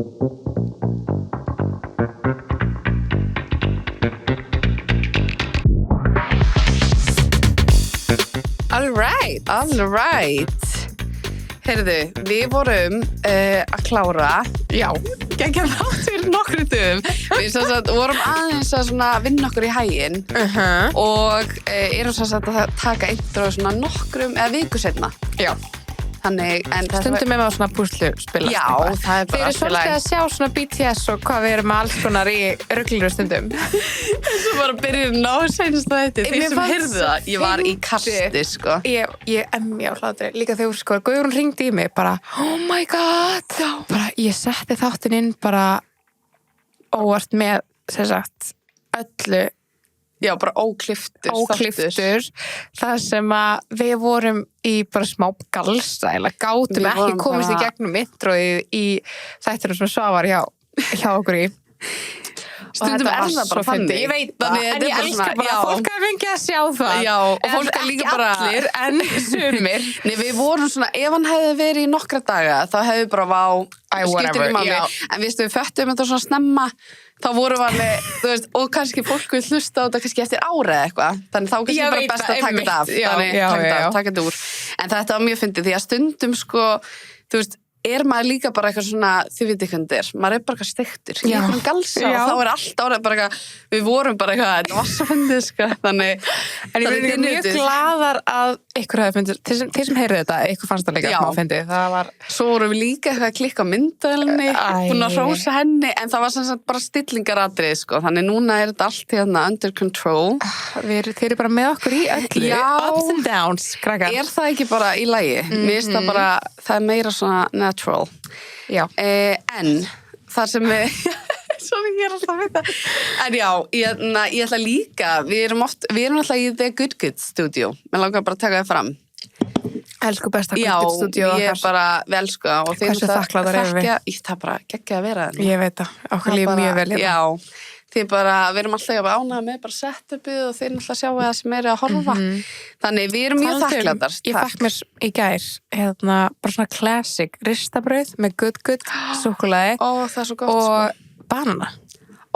All right. Heyrðu, við vorum að klára, já, geggjað þátt fyrir nokkrum dögum. Við sem sagt vorum aðeins að svona vinna okkur í haginn og erum sem sagt að taka intro svona nokkrum eða viku seinna. Já. Þannig, en stundum með svona púsluspilast. Já, það er bara Þeir eru svolítið að sjá svona BTS og hvað við erum með alls konar í ruglur stundum. Svo bara byrjum ná seinast á þetta. Þeir sem heyrðu það, ég var í kasti, sko. Ég emmi á hlátri. Líka þegar, sko, Guðrún hringdi í mig bara, oh my god. Bara, ég setti þáttinn inn bara óvart með, sem sagt, öllu. Já, bara ókliftur. Það sem að við vorum í bara smá galsæla, gátum ekki komist í gegnum introið í þættinum sem Svavar hjá okkur í. Stundum er það bara þannig. Ég veit það, en ég elskar bara að fólk hafi fengið að sjá það. Já, og fólk er líka bara... allir, en sumir. Nei, við vorum svona, ef hann hefði verið í nokkra daga, þá hefði bara skiptir í máli. En við föttum þetta svona snemma, þá vorum við alveg, þú veist, og kannski fólk vil hlusta á þetta kannski eftir ára eða eitthvað. Þannig þá kannski bara best að taka þetta af. Þannig, taka þetta úr. En þetta var mjög fyndið, því að stundum, sko, þú veist, maður líka bara eitthvað svona, þið veit ekki hundir, maður bara eitthvað steiktur í einhvern galsa og þá allt árið bara eitthvað, við vorum bara eitthvað, þetta var svo fyndið, sko, þannig. En ég er mjög glaðar að ykkur hafi fyndið, þeir sem heyrðu þetta, ykkur fannst það líka smá fyndið, það var... Svo vorum við líka eitthvað að klikka á myndaðilni, búin að hrósa henni, en það var sem sagt bara stillingaratrið, sko, þannig núna er þetta allt hérna under control. Þeir eru bara með okkur í öllu, ups and downs, krakkar. Er það ekki bara í lagi? Mér finnst það bara, það er meira svona natural. Já. En það sem við svona ég alltaf að vita en já, ég ætla líka við erum alltaf í The Good Good Studio mér langar bara að taka það fram Elsku besta Good Good Studio já, ég er bara vel sko og hversu þakklátar erum við það bara geggja að vera ég veit það, okkur líf mjög vel hérna já, því bara, við erum alltaf ánægða með bara setupið og þeir náttúrulega sjá það sem er að horfa þannig við erum mjög þakklátar ég fekk mér í gær hérna, bara svona classic ristabrauð með Good Good súkkulaði það er svo gott og banana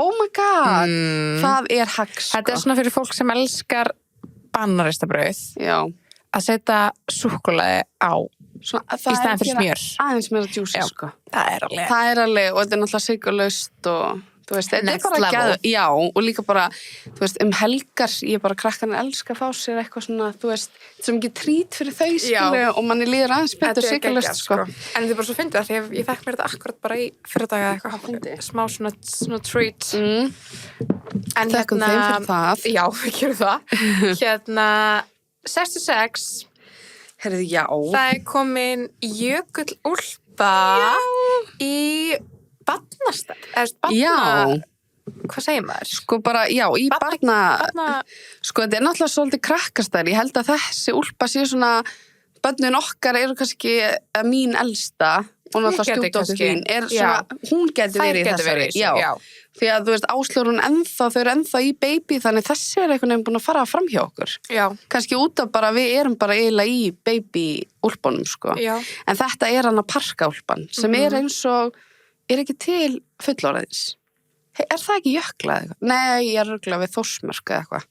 oh my god, það er hacks þetta er svona fyrir fólk sem elskar bananaristabrauð já að setja súkkulaði á svona, í staðinn fyrir smjör aðeins meira djúsi sko það er alveg og þetta er náttúrulega sykurlaust og þú veist, þetta er bara gæðu já, og líka bara, þú veist, helgar ég bara krakkarnir elska að fá sér eitthvað svona þú veist, þetta er svo mikið trít fyrir þau skilu og manni líður aðeins betur sykurlaust sko en þetta er bara svo fyndið að því að ég fekk mér þetta akkurat bara í fyrirdaga eitthvað smá svona treat en þekkum þeim fyrir það já, við gerum það hérna 66 herrðu, já það er komin Jökull Úlpa í barnastæð já hvað segir maður? Sko bara, já, í barna sko þetta er náttúrulega svolítið krakkastæð ég held að þessi úlpa sé svona börnin okkar eru kannski mín elsta og náttúrulega stjúpdóttir þín er svona, hún geti verið í þessari já, því að þú veist, Áslaug þau eru ennþá í baby þannig þessi er einhvern veginn búin að fara fram hjá okkur já. Kannski út af bara, við erum bara eiginlega í baby úlpunum sko já. En þetta er hann að parkaúlpan sem er eins og er ekki til fullorðins er það ekki jökla eða eitthvað? Nei, ég er rugglað við Þórsmörk eða eitthvað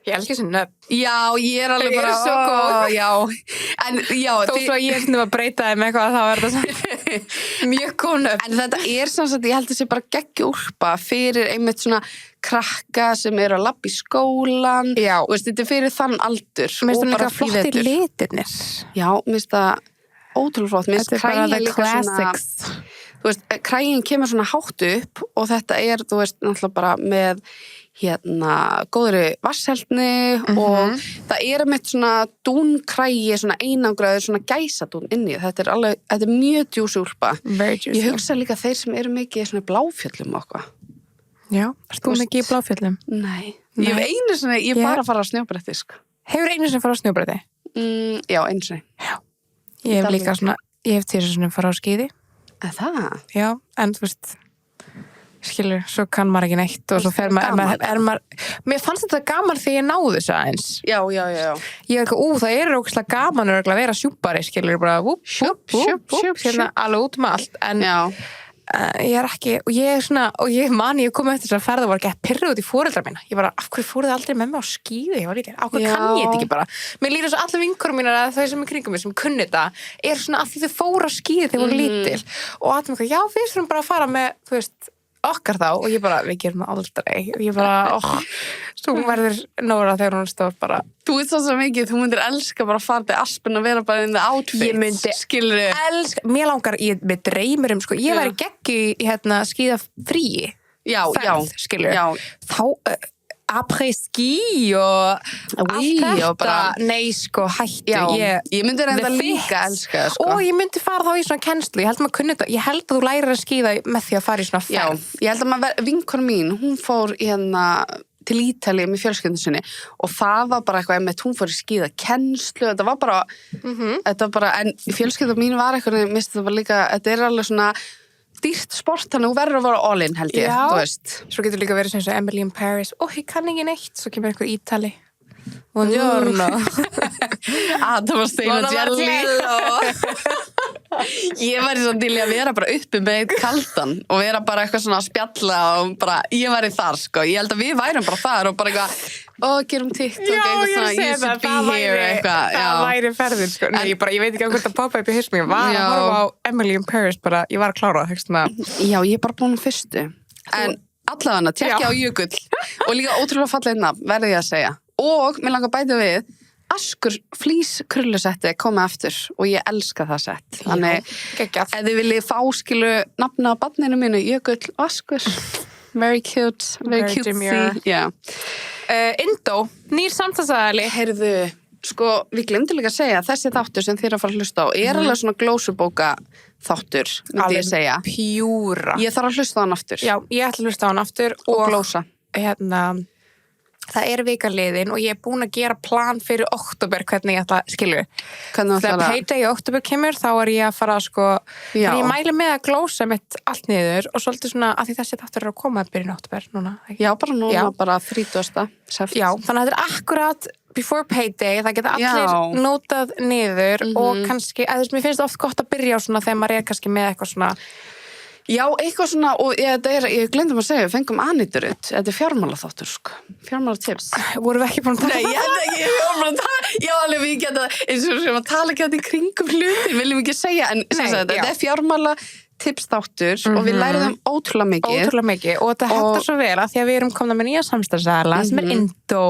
ég elskir þessi nöfn já, ég er alveg bara svo góð já, en já þó svo ég er að breyta þeim eitthvað þá er þetta mjög góð nöfn en þetta er svona, ég held að þetta sé bara geggjuúlpa fyrir einmitt svona krakka sem eru að labba í skólan já, og veist, þetta er fyrir þann aldur mér finnst það líka flottir litirnir já, mér finnst það ótrúlega flott mér finnst krægin líka svona þú veist, krægin kemur svona hátt upp og þetta er, þú veist, náttúrulega bara með hérna, góðri vasshellni og það er meitt svona dúnkrægi, svona einangraður svona gæsadún inni, þetta er mjög djúsi úlpa. Ég hugsa líka þeir sem eru mikið svona Bláfjöllum og eitthvað. Já, erst þú mikið í Bláfjöllum? Nei. Ég hef einu sinni, ég bara fara á snjóbretti, sko. Hefur einu sinni fara á snjóbretti? Já, einu sinni. Já. Ég hef líka svona, ég hef 10 sinni fara á skíði. Það? Já, en þú veist skilur, svo kann maður ekki neitt og svo fer maður, mér fannst þetta gaman þegar ég náðu þessu aðeins. Já. Ég er eitthvað, það er ógeðslega gaman að vera sjúpari, skilur, bara vúp, hérna alveg út með allt, en ég ekki, og ég svona, og ég kom eftir þess að ferða og var ekki að pyrra út í foreldra mína. Ég bara, af hverju fóruð aldrei með mig á skíði? Ég var líka, af hverju kann ég þetta ekki bara? Mér líður svo allar vinkurum mínar að þau sem er kringum mig sem kunni þetta, svona að því þau fóru á skíði þegar voru lítil. Og allir mig, já, við þurfum bara að fara með, þú veist, okkar þá, og ég bara, við gerum það aldrei. Og ég bara, svo verður Nóra þegar hún stóð bara. Þú veit svo mikið, þú myndir elska bara að fara til Aspen og vera bara in the outfit. Ég myndi elska, mér langar, með dreymir sko, ég væri geggi í skíða fríi. Já, skilur. Já. Þá, après ski og allt þetta, nei sko, hættu. Já, ég myndi reynda líka elska sko. Og ég myndi fara þá í svona kennslu, ég held maður kunni þetta, ég held að þú lærir að skíða með því að fara í svona ferð. Já, ég held að maður, vinkona mín, hún fór í til Ítalíu með fjölskyldunni sinni og það var bara eitthvað með hún fór í skíða kennslu, þetta var bara, en fjölskylda mín var eitthvað, misti það bara líka, þetta alveg svona dýrt sport, þannig að þú verður að vera all in held ég, þú veist. Svo getur líka verið eins og Emily in Paris, ég kann ekki neitt, svo kemur einhver Ítali. Buongiorno. Það var stein og jelly. Ég væri svo til að vera bara uppi með eitt kaldan og vera bara eitthvað svona að spjalla og bara, ég væri þar sko, ég held að við værum bara þar og bara eitthvað, gerum TikTok, eitthvað svona, you should be here, eitthvað. Það væri ferðin sko, nei, ég veit ekki hvort að poppa upp í hausnum, ég var að horfa á Emily in Paris, bara, ég var að klára það, Já, ég er bara búin fyrstu, en allavega, tjekkja á Jökull og líka ótrúlega fallegið nafn, verði ég að segja. Og mér langar bæta við Askur flís krullusetti komið aftur og ég elska það sett. Þannig, ef þið viljið fá skilu nafna á barninu mínu, Jökull Askur. Very cute, very cutesy. Yeah. Indó, nýr samtalsaðali. Heyrðu, sko, við glemdum líka að segja að þessi þáttur sem þið eru að fara að hlusta á alveg svona glósubóka þáttur, myndi ég segja. Pjúra. Ég þarf að hlusta á hann aftur. Já, ég ætla að hlusta á hann aftur og glósa. Það vikaliðin og ég er búin að gera plan fyrir október hvernig ég ætla að skilju. Þegar Payday í október kemur þá er ég að fara sko, ég mæli með að glósa mitt allt niður og svolítið svona að því þessi þáttur eru að koma að byrja í október núna. Já, bara núna, bara 30. seft. Já, þannig að þetta er akkurat before Payday, það geta allir notað niður og kannski, mér finnst það oft gott að byrja á svona þegar maður er kannski með eitthvað svona. Já, eitthvað svona, og ég glemdum að segja, við fengum Aniturut, þetta er fjármálaþáttur, sko, fjármálatips. Vorum við ekki búin að tala? Nei, ég held ekki, við vorum búin að tala, já, alveg við geta, eins og sem að tala ekki að þetta í kringum hluti, viljum ekki segja, en þetta er fjármálatips þáttur og við lærum ótrúlega mikið. Ótrúlega mikið, og þetta hentar svo vel að því að við erum komna með nýja samstarfsaðila sem er Indó,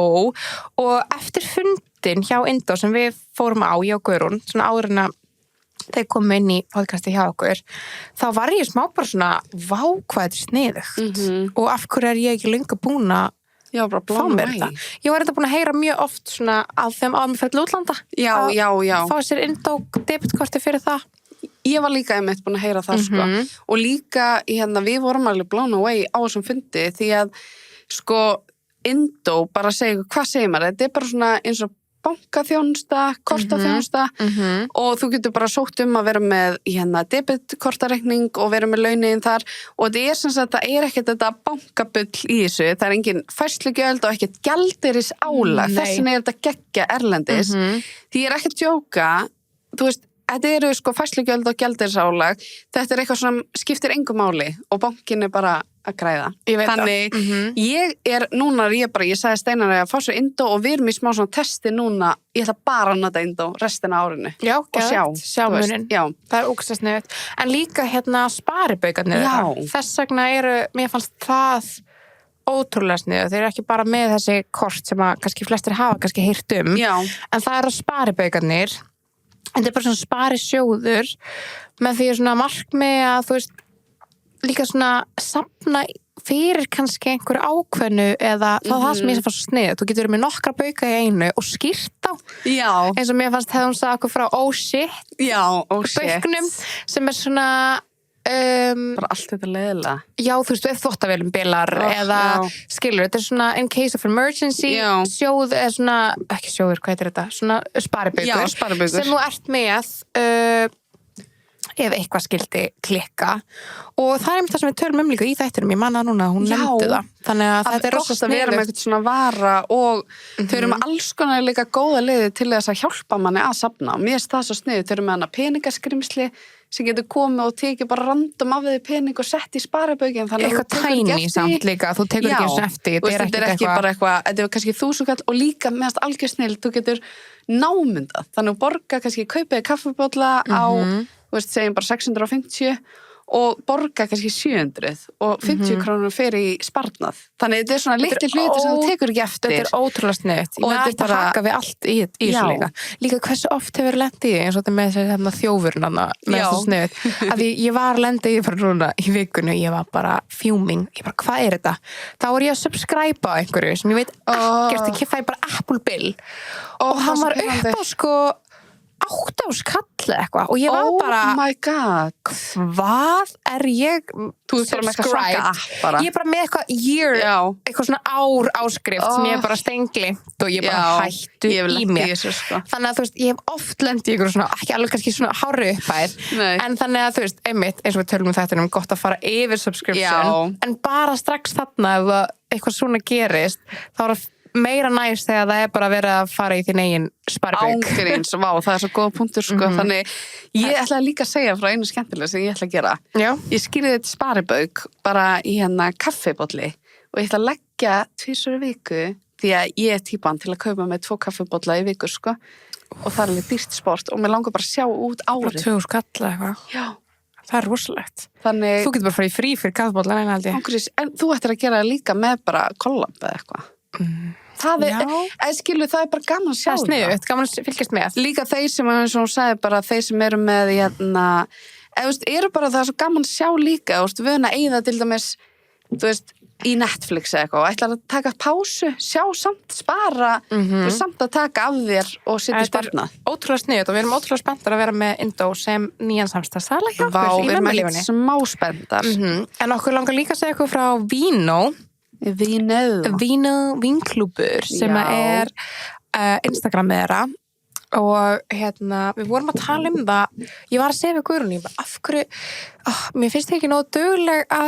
og eftir fundin hjá Indó sem við fórum á, ég og Guðrún, svona áður en að þeir komu inn í podcasti hjá okkur, þá var ég smá bara svona, vá hvað þetta er sniðugt og af hverju er ég ekki lengur búin að fá mér þetta. Ég var þetta búin að heyra mjög oft svona að þeim áður með fyrir útlanda. Já. Fá sér Indó debitkorti fyrir það. Ég var líka einmitt búin að heyra það sko. Og líka, við vorum alveg blown away á þessum fundi því að sko Indó bara segja, hvað segir maður? Þetta er bara svona eins og bankaþjónusta, kortaþjónusta og þú getur bara sótt að vera með debitkortareikning og vera með launin þar og þetta er sem sagt, það er ekkert þetta bankabull í þessu, það er engin færslugjöld og ekkert gjaldeyris álag, þessin er þetta geggja erlendis því ég er ekkert djóka, þú veist, þetta eru sko færslugjöld og gjaldeyris álag, þetta er eitthvað sem skiptir engu máli og bankin er bara að græða. Þannig, ég sagði Steinar að fá svo Indó og við erum í smá svona testi núna, ég ætla bara að nota Indó restina af árinu. Já, og sjá munin. Það er ógeðslega sniðugt. En líka sparibaukarnir. Þess vegna mér fannst það ótrúlega sniðugt. Þeir eru ekki bara með þessi kort sem að kannski flestir hafa kannski heyrt en það eru sparibaukarnir. En þetta er bara svona sparisjóður með því svona markmið að þú veist líka svona safna fyrir kannski einhverju ákveðnu eða það sem ég sem fannst snið. Þú getur verið með nokkra bauka í einu og skýrt á. Já. Eins og mér fannst hefði hún sagði okkur frá bauknum sem er svona bara allt þetta leiðilega. Já, þú veist, þvottavélum bilar eða skilur, þetta er svona in case of emergency sjóð eða svona, ekki sjóður, hvað heitir þetta? Svona sparibaukur sem þú ert með ef eitthvað skildi klikka og það er það sem við tölum líka í þættinum ég manna núna, hún nefndi það þannig að þetta er rosa sniðugt að vera með eitthvað svona vara og þau eru með alls konar líka góða leiði til þess að hjálpa manni að safna og mér finnst það svo sniðugt, þau eru með hana peningaskrimsli sem getur komið og tekið bara random af þig pening og sett í sparibaukinn eitthvað tiny samt líka, þú tekur ekki eins og eftir þetta er ekki bara eitthvað, þetta er kannski 1000 kall og líka meðast algjör snill, þú getur námyndað, þannig að borga kannski kaupið kaffibolla á, þú veist, segjum bara 650 og borga kannski 700 og 50 krónur fer í sparnað. Þannig þetta er svona litli hluti sem þú tekur ekki eftir. Þetta er ótrúlega sniðugt. Og þetta er bara haka við allt í þessu líka. Líka hversu oft hefur lent í eins og þetta með þessi þjófurinn hana, með þessu sniðugt. Að ég var að lenda í bara núna í vikunni, ég var bara fuming. Ég bara, hvað er þetta? Þá er ég að subscribe á einhverju sem ég veit ekkert, ég fæ bara Apple Bill. Og hann var upp á sko 8 skall eitthvað og ég var bara oh my god, hvað er ég þú er bara með eitthvað svaka app bara ég er bara með eitthvað year, eitthvað svona ár áskrift sem ég er bara stenglimt og ég bara hættu í mér sko. Þannig að þú veist, ég hef oft lent í ykkur svona, ekki alveg kannski svona hári upphæð en þannig að þú veist, einmitt, eins og við tölum þetta gott að fara yfir subscription en bara strax þarna ef eitthvað svona gerist, þá er meira næst þegar það er bara verið að fara í þín eigin sparibauk. Ángríns, vá, það er svo góða punktur sko, þannig ég ætla líka að segja frá einu skemmtilega sem ég ætla að gera. Já. Ég skýrði þetta sparibauk bara í kaffibolli og ég ætla að leggja 2 í viku því að ég er típan til að kaupa með 2 kaffibolla í viku sko og það er alveg dýrt sport og mér langar bara að sjá út árið. 2 skall eitthvað. Já. Það er rosalegt. Þannig þú getur bara farið frí fyrir kaffibollan en held ég. Ángríns, en þú ættir að gera það líka með bara kollab eða eitthvað. Það er bara gaman að sjá það. Það er sniðugt, gaman að fylgjast með. Líka þeir sem, eins og hún sagði bara, þeir sem eru með, eru bara það er svo gaman að sjá líka, við höfum að eyða til dæmis, þú veist, í Netflix eða eitthvað, og ætlar að taka pásu, sjá samt, spara, samt að taka af þér og setja í sparnað. Þetta er ótrúlega sniðugt og við erum ótrúlega spenntar að vera með Indó sem nýjan samstarfsala hjá okkur í memmalífunni. Vá, við erum smá spenntar. En okkur langar líka að segja okkur frá Vino vinklúbur sem er Instagram meðra og við vorum að tala það ég var að segja við Guðrúnu af hverju, mér finnst það ekki nógu dugleg að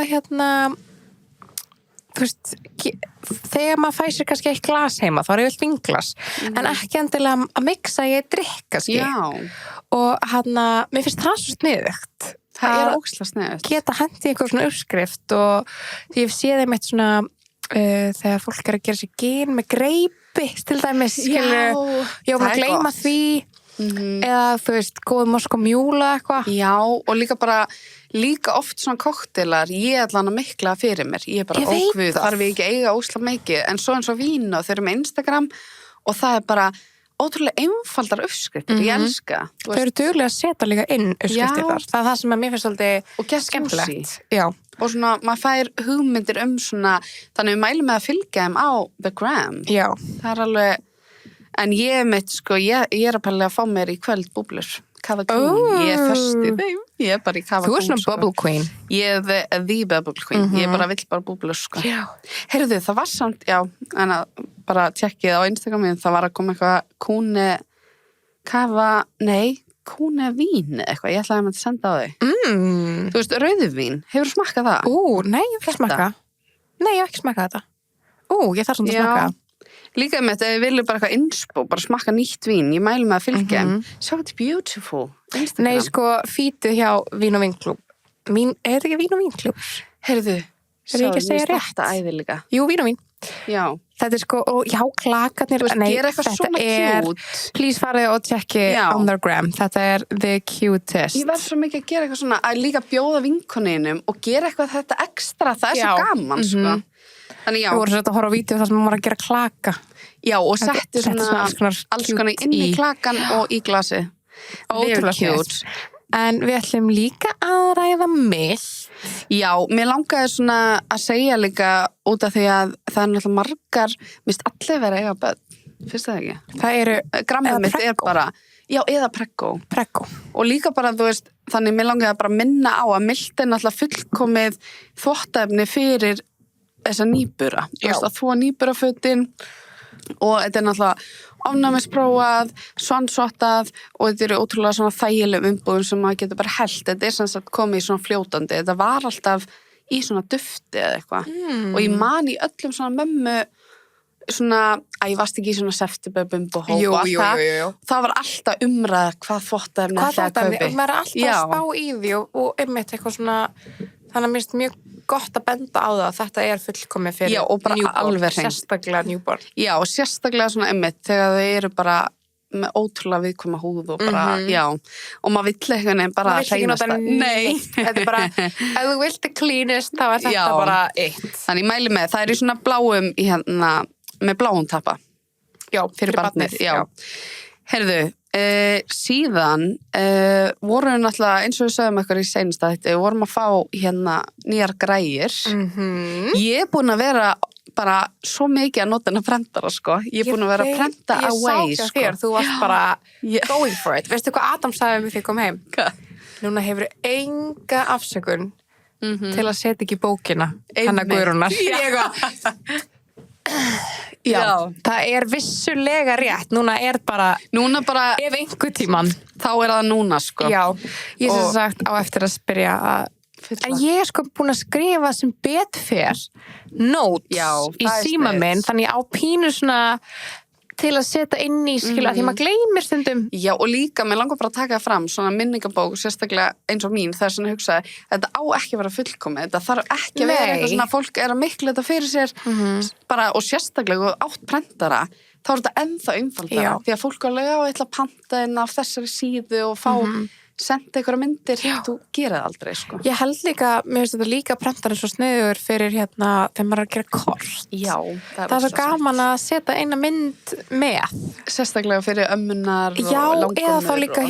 þú veist þegar maður fæ sér kannski eitt glas heima þá er ég vel vinglas en ekki endilega að mixa ég drikk kannski og mér finnst það svo sniðugt það er ógeðslega sniðugt geta hendi einhver svona uppskrift og því ég sé þeim eitt svona þegar fólk er að gera sér gin með greipi til dæmis ég var að gleyma því eða þú veist, góð mosk og mjúla eitthvað og líka oft svona koktelar ég allan að mikla fyrir mér ég er bara ókvöð, þarf ég ekki eiga ósla mikið en svo eins og vín og þeir eru með Instagram og það er bara ótrúlega einfaldar uppskriftir, ég elska þau eru duglega að setja líka inn uppskriftir þar, það er það sem að mér finnst svolítið skemmtilegt og svona, maður fær hugmyndir svona, þannig við mælum með að fylgja þeim á The Gram það er alveg, en ég mitt sko, ég er að pæla að fá mér í kvöld búblur, Kava Queen ég er först í þeim, ég er bara í Kava Queen þú er svona bubble queen ég er the bubble queen, ég bara vill bara búblur sko heyrðu, það var samt, en að bara tjekkið á Instagram það var að koma eitthvað kúne vín eitthvað, ég ætlaði að maður senda á þig þú veist, rauðvín, hefur þú smakkað það? Nei, ég hef ekki smakkað þetta ég þarf svona að smakka líka með þetta, ef þið vilju bara eitthvað inspo bara smakka nýtt vín, ég mælu með að fylgja sjá, þetta er beautiful Instagram. Nei, sko, fítið hjá Vín og Vinklúb er þetta ekki Vín og Vinklúb? Heyrðu, er ekki að segja rétt? Þetta æði líka Jú, Vín og Vín þetta er sko, klakarnir þetta er please farið og tjekki on their gram þetta er the cutest ég verð svo mikið að gera eitthvað svona að líka bjóða vinkoninum og gera eitthvað þetta ekstra það er svo gaman sko þannig við vorum að horfa á vídeo þar sem maður var að gera klaka og setti svona alls konar inn í klakan og í glasi ótrúlega cute en við ætlum líka að ræða mild mér langaði svona að segja líka út af því að það er náttúrulega margar mist allir vera eiga börn, finnst það ekki? Það eru grammið mitt er bara eða preggo og líka bara þú veist, þannig mér langaði að bara minna á að mild er náttúrulega fullkomið þvottaefni fyrir þessa nýbura, þú veist að þvo nýburafötin og þetta er náttúrulega ofnæmisprófað, svansvottað og þetta eru ótrúlega svona þægileg umbúðum sem maður getur bara hellt, þetta er sem sagt komið í svona fljótandi, þetta var alltaf í svona dufti eða eitthvað og ég man í öllum svona mömmu svona, ég varst ekki í svona septiböbumb og hóp og allt Jú. það var alltaf umræða hvað þvottaefni ætlaði að kaupi. Maður er alltaf að spá í því og einmitt eitthvað svona, þannig að mér finnst mjög gott að benda á það að þetta er fullkomið fyrir newborn, sérstaklega newborn. Já, og sérstaklega svona einmitt þegar þau eru bara með ótrúlega viðkvæma húð og bara, og maður vill eitthvað nefn bara að hreinast það. Nei, þetta er bara, ef þú vilt að cleanist, þá er þetta bara eitt. Þannig ég mæli með, það er í svona bláum, með bláum tappa. Já, fyrir barnið. Já. Heyrðu, síðan vorum við náttúrulega, eins og við sögum eitthvað í seinasta þetta, við vorum að fá nýjar græjur. Ég er búin að vera bara svo mikið að nota hennar prentara, sko. Ég er búin að vera að prenta away, Ég sá þér, þú varst bara going for it. Veistu hvað Adam sagði mér þegar ég kom heim? Hvað? Núna hefur enga afsökun til að setja ekki bókina hennar Guðrúnar. Já, það er vissulega rétt. Núna bara, ef einhver tíman. Þá er það núna, sko. Já, ég sem sagt á eftir að spyrja að en ég er sko búin að skrifa sem betfer notes í síma minn, þannig á pínu svona til að setja inn í skilja því maður gleymir stundum. Já, og líka, mér langar bara að taka það fram svona minningabók, sérstaklega eins og mín það er svona að hugsa, þetta á ekki að vera fullkomið þetta þarf ekki að vera eitthvað svona fólk er að mikla þetta fyrir sér bara, og sérstaklega og átt prentara þá er þetta ennþá einfaldara því að fólk alveg á eitthvað panta inn af þessari síðu og fá senda einhverja myndir, þú gerir það aldrei, sko. Ég held líka, mér finnst þetta líka prentarinn svo sniður fyrir þegar maður er að gera kort. Já, það er svo gaman að setja eina mynd með. Sérstaklega fyrir ömmunar og langkonur. Já, eða þá líka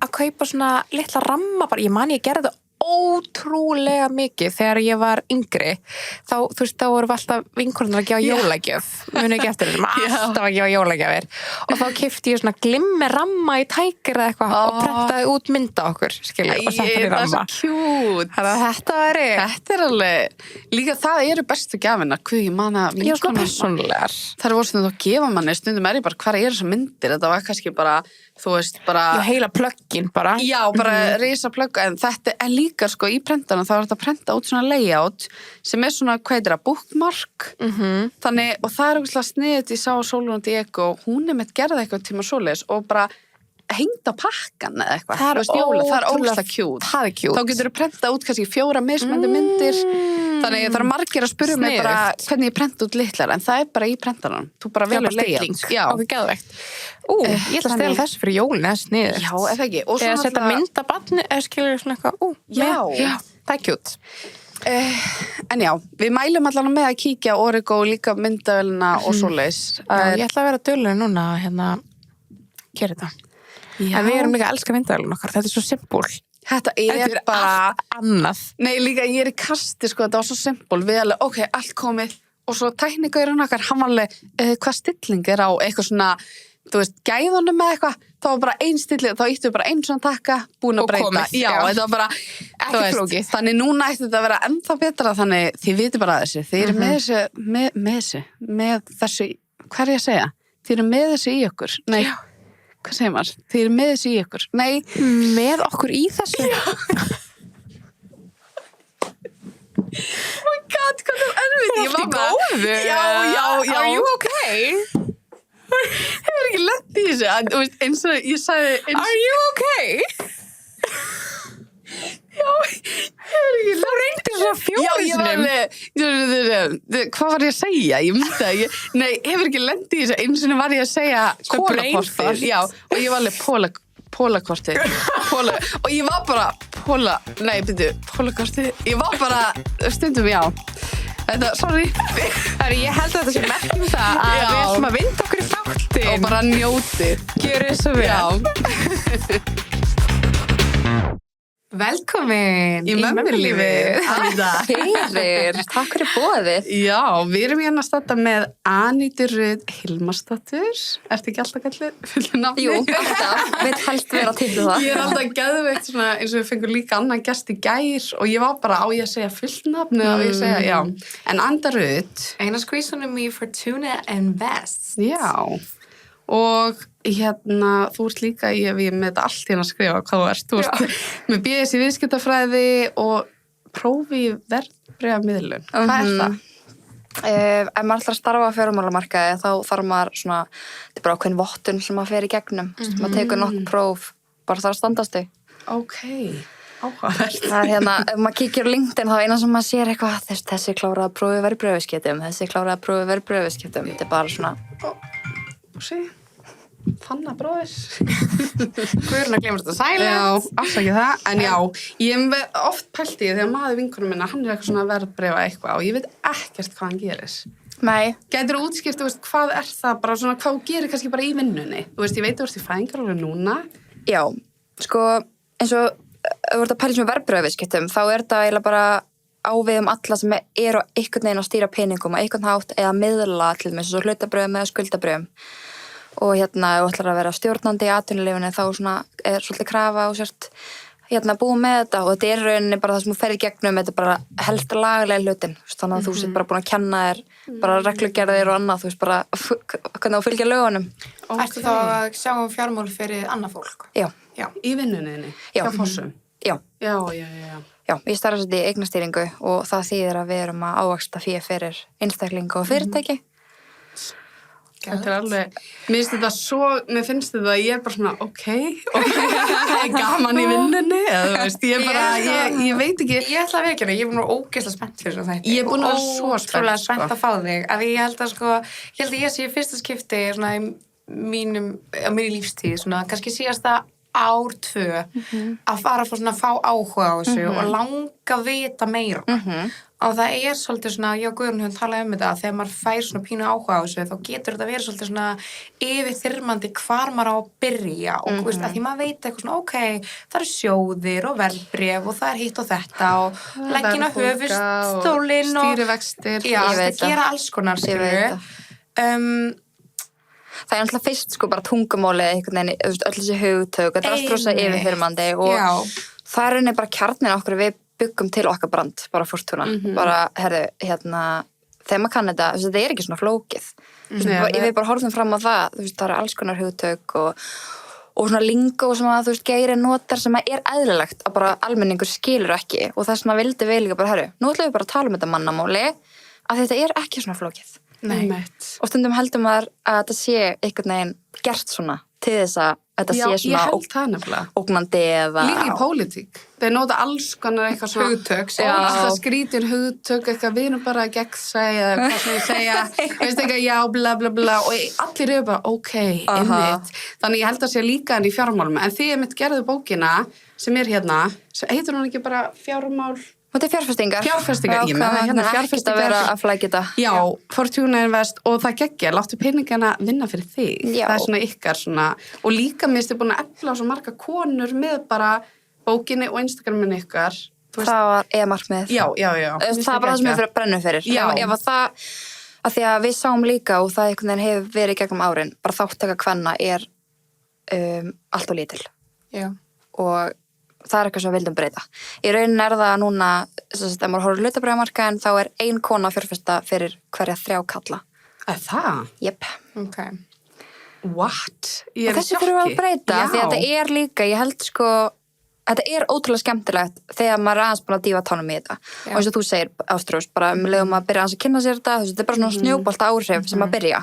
að kaupa svona litla ramma bara, ég gerði þetta ótrúlega mikið þegar ég var yngri þá, þú veist, þá voru við alltaf vinkonurnar að gefa jólagjöf muni ekki eftir þessum, alltaf að gefa jólagjafir og þá keypti ég svona glimmerramma í tækir eða eitthvað og prentaði út mynda okkur, skilju, og setti hann í ramma. Það er svo cute. Þetta er alveg, líka það eru bestu gjafina, hvað ég man að vinkonur. Já, svona persónulegar. Það voru svona að gefa manni, stundum er ég bara, hvað þessar myndir? Þetta var kannski bara, þú veist, bara já, heila plöggin bara. Já, bara risa plögg, en þetta er líka sko í prentana, þá er þetta að prenta út svona layout sem er svona, hvað heitir það, bookmark þannig, og það er eitthvað sniðið ég sá Sólrún Diego, hún með gerða eitthvað tíma svoleiðis og bara hengt á pakkan eða eitthvað, það er ógeðslega cute. Það er cute. Þá getur þú prenta út kannski 4 mismunandi myndir þannig það er margir að spyrja mig bara hvernig ég prenta út litlar, en það er bara í prentanum þú bara velur layout. Já, okkur geðveikt. Ég ætla að stela þessu fyrir jólin, það er sniðugt. Já, eða ekki. Eða setja myndabarni, eða skilur svona eitthvað, já, það er cute. En já, við mælum allan með að kíkja Origo líka myndavélina og svoleiðis. Ég ætla að vera dugleg núna gera þetta. En við erum líka að elska myndavélina okkar, þetta er svo simpul. Þetta er bara annað. Nei, líka ég er í kasti, sko, þetta var svo simpul. Við alveg, ok, allt komið. Og svo tækningurinn okkar, hann var alveg, hvað stilling er á eitthvað svona, þú veist, gæðunum með eitthvað, þá var bara ein stilling, þá íttu bara einn svona takka, búin að breyta. Komið, já, þetta var bara, ekki flókið. Þannig núna ætti þetta að vera ennþá betra, þannig þið viti bara þessu, þið eru með þessu, hvað er ég að segja? Þið eru með þessu í okkur, nei, hvað segir maður? Þið eru með þessu í okkur, nei. Með okkur í þessu? Oh my god, hvað er erfitt? Ég var góðu. Já. Are you okay? Hefur ekki lent í þessu, eins og ég sagði Are you okay? Já, hefur ekki lent. Þú reyndir svo fjórisinum. Hvað var ég að segja? Ég myndi það ekki. Nei, hefur ekki lent í þessu, eins og var ég að segja kólakortið. Já, og ég var alveg pólakortið. Og ég var bara pólakortið. Ég var bara stundum, já. Þetta, sorry. Ég held að þetta sé merkjum það að við ætlum að vinda okkur í þáttin. Og bara njóti. Gjörðu svo vel. Já. Velkomin í mömmulífið. Fyrir, takk fyrir boðið. Já, við erum hérna að starta með Anítu Rut Hilmarsdóttur. Ertu ekki alltaf kallið fullu nafni? Jú, alltaf. Við helst vera til það. Ég er alltaf geðveikt svona eins og við fengum líka annan gest í gær og ég var bara á ég að segja fullt nafni og ég segja, já. En Aníta Rut. Eina skvísunum í Fortuna Invest. Já. Og þú ert líka ég með þetta allt hérna að skrifa hvað þú ert. Þú ert með BS í viðskiptafræði og prófi í verðbréfamiðlun. Hvað er það? Ef maður ætlar að starfa á fjármálamarkaði þá þarf maður svona, þetta bara ákveðin vottun sem maður fer í gegnum. Maður tekur nokkuð próf, bara þarf að standast þau. Ókei, áhugavert. Það ef maður kíkir á LinkedIn þá eina sem maður sér eitthvað, þessi kláraði prófið verðbréfaviðskiptum, þessi kláraði prófið verðbréfaviðskiptum. Þetta bara svona... Fanna bróðir. Guðrún að glemast að sæla. Já, afsakið það. En já, ég hef oft pælt í þegar maður vinkonum minna, hann eitthvað svona verðbréfa eitthvað og ég veit ekkert hvað hann gerir. Nei. Gætirðu útskýrt, þú veist, hvað það bara svona, hvað þú gerir kannski bara í vinnunni? Þú veist, ég veit þú ert í fæðingarorlofi núna. Já, sko, eins og þú ert að pæla sem verðbréfaviðskiptum, þá þetta eiginlega bara á við alla sem eru einhvern veginn að stýra peningum á einhvern hátt eða miðla til með svo hlutabrjöfum eða skuldabrjöfum. Og ef þú ætlar að vera stjórnandi í atvinnulífinu þá svona svolítið krafa og sért búið með þetta og þetta rauninni bara það sem þú ferð í gegnum, þetta bara helst lagalega hlutin, þannig að þú sért bara búin að kenna þér bara reglugerðir og annað, þú veist bara hvernig þú fylgja lögunum. Ertu þá að sjá fjármál fyrir annað fólk? Já. Í vinnunniðinni? Já. Hjá Fossum? Já. Já. Já, ég starfa svolítið í eignastýringu og það þýðir að við erum að ávaxta fé fyrir einstaklinga og fyrirtæki. Þetta alveg, mér finnst þetta að ég bara svona, gaman í vinnunni, eða þú veist, ég veit ekki. Ég ætla að veikjana, ég er búin að ógeðslega spennt fyrir þetta. Ég er búin að vera svo spennt, ótrúlega spennt að fá þig, að ég held að ég sé fyrsta skipti svona í minni lífstíð, svona kannski síðasta ár 2 að fara að fá áhuga á þessu og langa að vita meira. Og það svolítið svona, ég og Guðrún höfum talað um þetta, að þegar maður fær svona pínu áhuga á þessu, þá getur þetta verið svolítið svona yfirþyrmandi hvar maður á að byrja og veist, að því maður veit eitthvað svona, það eru sjóðir og verðbréf og það hitt og þetta og leggin á höfuðstólinn og stýrivextir. Já, það gera alls konar, skilur. Það náttúrulega fyrst bara tungumálið einhvern veginn, öll þessi hugtök, þetta allt rosa yfirþyrmandi og það rauninni bara kjarnin okkur við byggum til okkar brand, bara Fortuna. Bara, þegar maður kann þetta, þetta ekki svona flókið. Við bara horfum fram á það, það eru alls konar hugtök og svona lingó sem að, Geiri notar sem að eðlilegt að bara almenningur skilur ekki og þess vegna vildi við líka bara, nú ætlum við bara að tala um þetta mannamáli, að þetta ekki svona flókið. Nei. Og stundum heldur maður að þetta sé einhvern veginn gert svona til þess að þetta sé svona ógnandi eða... Líka í pólitík. Þeir nota alls konar eitthvað svona... Hugtök. Það skrítir hugtök, eitthvað við erum bara að gegnsæja, eða hvað sem ég segja, veist eitthvað já, bla bla bla, og allir eru bara, einmitt. Þannig ég held að sé líka í fjármálum. En því ég mitt gerði bókina, sem hérna, sem heitir hún ekki bara fjármál... Þetta fjárfestingar. Fjárfestingar, ég með það fjárfestingar. Að vera að flækja þetta. Já, Fortuna Invest og það geggja, láttu peningana vinna fyrir þig. Já. Það svona ykkar svona, og líka mér búin að efla svo marga konur með bara bókinni og Instagraminni ykkar. Það var markmið. Já. Það var það sem ég fyrir að brenna fyrir. Já. Ef það, að því að við sáum líka og það einhvern veginn hefur verið gegnum árin, bara þáttaka kvenna allt og lítil. Já. Og það eitthvað sem við vildum breyta. Í rauninni það núna, ef maður horfður hlutabréfamarkaðinn, þá 1 kona að fjárfesta fyrir hverja 3 kalla. Það? Jep. Okay. What? Ég og þessi þurfum við að breyta, því að þetta líka, ég held þetta ótrúlega skemmtilegt þegar maður aðeins búin að dýfa tánum í þetta. Og eins og þú segir, Ástrós, bara leiðum að byrja aðeins að kynna sér þetta er bara svona snjóbolt áhrif sem að byrja.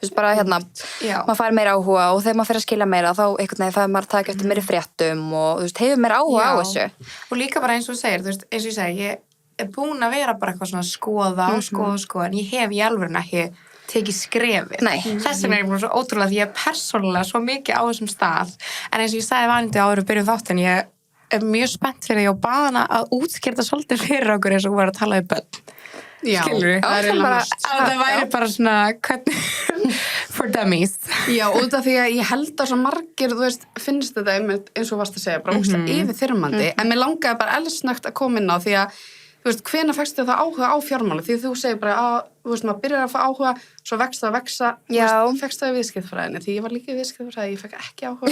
Þú veist, bara maður fær meira áhuga og þegar maður fer að skilja meira þá einhvern veginn það maður taka eftir meiri fréttum og þú veist, hefur meira áhuga á þessu. Og líka bara eins og þú segir, þú veist, eins og ég segi, ég búin að vera bara eitthvað svona skoða, en ég hef í alvöru ekki tekið skrefið. Nei. Þess vegna ég búin svo ótrúlega því ég persónulega svo mikið á þessum stað, en eins og ég sagði vanandi áður byrjum þáttinn, ég mjög spennt fyrir því og bað hana að útskýrta svolítið fyrir okkur eins og hún var að tala börn. Skilur við? Það væri bara svona for dummies. Já, út af því að ég held að svo margir, þú veist, finnst þetta eins og varst að segja, bara yfirþyrmandi, en mér langaði bara elsnögt að koma inn á því að þú veist, hvenær fékkstu það áhuga á fjármáli? Því þú segir bara að, þú veist, maður byrjar að fá áhuga, svo vext það að vexa, þú fékkst það í viðskiptafræðinni, því ég var líka í viðskiptafræði, ég fekk ekki áhuga.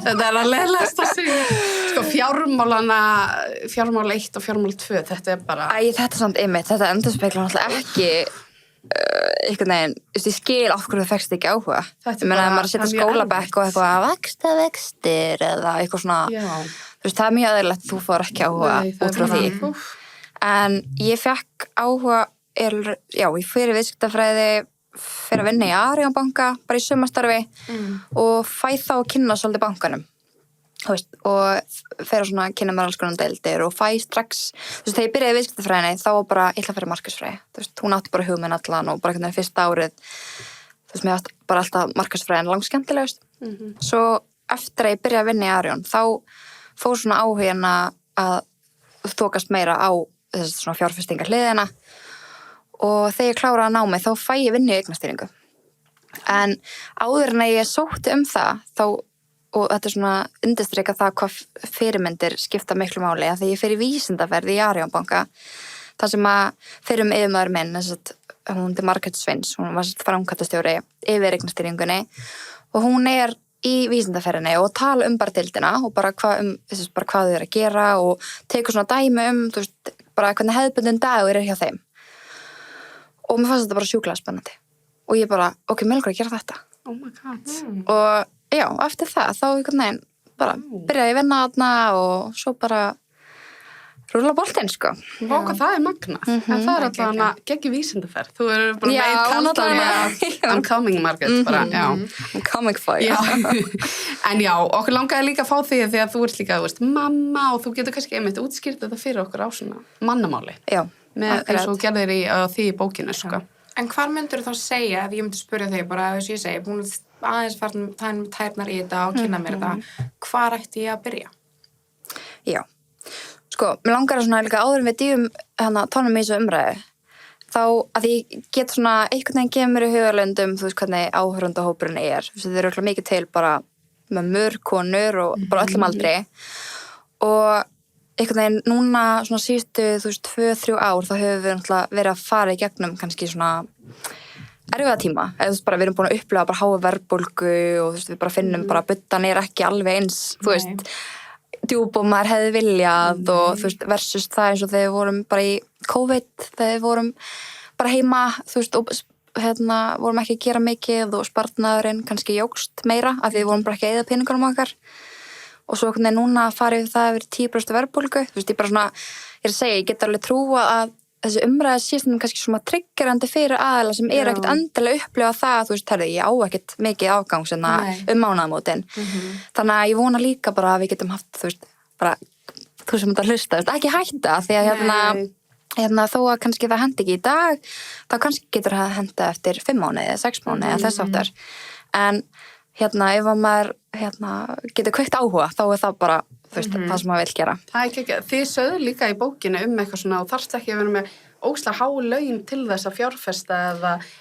Þetta að leiðilegast að segja. Sko, fjármál 1 og fjármál 2, þetta bara... Þetta samt einmitt, þetta endurspeglar náttúrulega ekki einhvern veginn, ég skil af hverju þú fékkst ekki áhuga. Ég meina, ef maður setja skólabekk og eitthvað að vaxta vextir eða eitthvað svona, þú veist, það mjög eðlilegt að þú fór ekki áhuga út frá því. En ég fekk áhuga ég fyrir viðskiptafræði, fyrir að vinna í Arion banka, bara í sumarstarfi og fæ þá að kynna svolítið bankanum. Og fer að svona kynna mér alls konar deildir og fæ strax, þegar ég byrjaði í viðskiptafræðinni, þá var bara, ég ætla að fyrir markaðsfræði. Hún átti bara hugminn allan og bara hvernig fyrsta árið, mér átti bara alltaf markaðsfræðin langskemmtilegust. Svo eftir að ég byrjaði að vinna í Arion, þá fór svona áhugin að þokast meira á þessi svona fjárfestingar hliðina og þegar ég kláraði að ná mig, þá fæ ég vinnu í eignastýringu. En áður en ég sótti það, þá og þetta svona undirstrika það hvað fyrirmyndir skipta miklu máli að því ég fer í vísindaferð í Arion banka þar sem að fyrir yfirmaður minn hún Margrét Sveins, hún var framkvæmdastjóri yfir eignastýringunni og hún í vísindaferðinni og tala bara deildina og bara hvað þau eru að gera og tekur svona dæmi bara hvernig hefðbundin dagur hjá þeim og mér fannst þetta bara sjúklega spennandi og ég bara, ok, mér langar að gera þetta. Oh my god. Og já, eftir það, þá einhvern veginn bara byrjaði ég að vinna þarna og svo bara rúla boltinn, sko. Vá, hvað það magnað. En það alltaf hana geggi vísindaferð. Þú bara meit kaldan I'm coming, Margrét, bara, já. I'm coming for you. En já, okkur langaði líka að fá því þegar þú ert líka, mamma og þú getur kannski einmitt útskýrt þetta fyrir okkur á svona mannamáli. Já, eins og gerðir því í bókinu, sko. En hvað myndur þú þá segja ef ég myndi spyrja þig bara, þess að ég segi, búin aðeins farin tærnar í þetta og kynna mér þetta, hvað ætti ég að byrja? Já, sko, mér langar að svona líka áður en við dýfum tónum í þessu umræðu, þá að ég get svona einhvern veginn gefið mér í hugarlöndum, þú veist hvernig áhorfandahópurinn þeir eru alltaf mikið til bara mömmur, konur og bara öllum aldri og einhvern veginn núna svona síðustu 2-3 ár þá höfum við náttúrulega verið að fara í gegnum kannski svona erfiða tíma eða bara við erum búin að upplega bara háa verðbólgu og við bara finnum bara buddan ekki alveg eins djúp og maður hefði viljað og versus það eins og þegar við vorum bara í COVID þegar við vorum bara heima og vorum ekki að gera mikið og sparnaðurinn kannski jókst meira af því við vorum bara ekki að eyða peningunum okkar og svo hvernig núna farið það yfir 10% verðbólgu, ég bara svona ég að segja, ég get alveg trúa að þessi umræða síðan kannski svona triggerandi fyrir aðeila sem ekkert endilega upplifa það, herri, ég á ekkert mikið afgang mánaðamótin þannig að ég vona líka bara að við getum haft bara, þú sem þetta hlusta ekki hætta, því að þó að kannski það hendi ekki í dag þá kannski getur það henda eftir 5 mánuði eða 6 mánuði eða þess áttar en ef maður getur kveikt áhuga, þá það bara það sem maður vil gera. Það ekki, þið sögðu líka í bókinu eitthvað svona og þarfst ekki að vera með ógeðslega há laun til þess að fjárfesta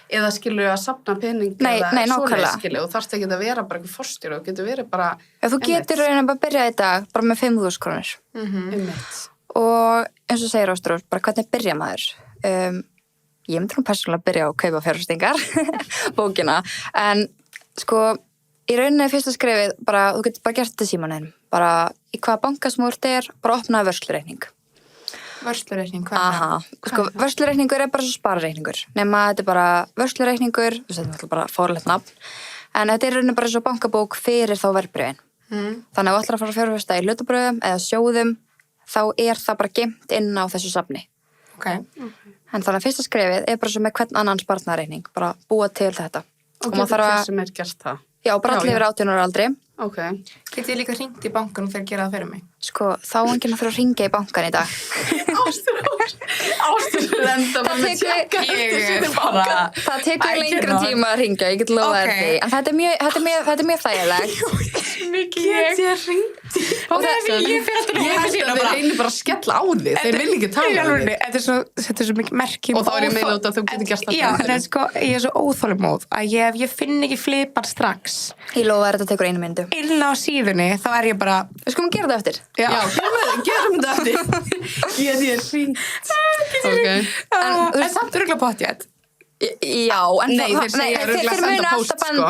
eða skilur að safna pening eða svoleiðis skilur og þarfst ekki að vera bara eitthvað forstjóri og getur verið bara þú getur raunin bara að byrja í dag bara með 5.000 krónur. Og eins og segir Ástrós, bara hvernig byrja maður? Ég myndi nú persónulega að byrja á að kaupa fjárfestingar bókina, en sko í rauninni fyrsta skrefið, bara, þú getur bara gert þetta í símanum, bara í hvaða banka sem þú ert bara opnaði vörslureikning. Vörslureikning, hvað er það? Sko, vörslureikningur bara svo sparareikningur, nema þetta bara vörslureikningur, þetta er bara fórlegt nafn, en þetta rauninni bara svo bankabók fyrir þá verðbréfin. Þannig að þú ætlar að fara að fjárfesta í hlutabréfum eða sjóðum, þá það bara geymt inn á þessu safni. En þannig að fyrsta skrefið bara svo með hvern annan sparnareikning, bara búa til þetta. Og getur hver sem gert það? Já, bara allir yfir 18 ára aldri. Ok. Get ég líka hringt í bankanum þegar gera það fyrir mig? Sko, þá enginn að fyrir að hringja í bankan í dag. Ástrós lenda með að tjekka eftir síðan bankan. Það tekur lengri tíma að hringja, ég get lofað þér því. En þetta er mjög þægilegt. Get ég hringt í bankan? Ég held að þeir reynir bara að skella á þig. Þeir vil ekki tala um þig. Þetta er svo mikið merki. Og þá er ég meina út að þú getur gert það. Já, en sko, ég er svo óþolinmóð að ef ég finn ekki flipan strax. Ég lofa þér að þetta tekur 1 mínútu. Inn á síðunni, þá er ég bara við skulum gera þetta eftir. Já, gerum þetta eftir. Ég hringt. En samt örugglega pottþétt. Já, en nei, þeir segja örugglega senda póst, sko.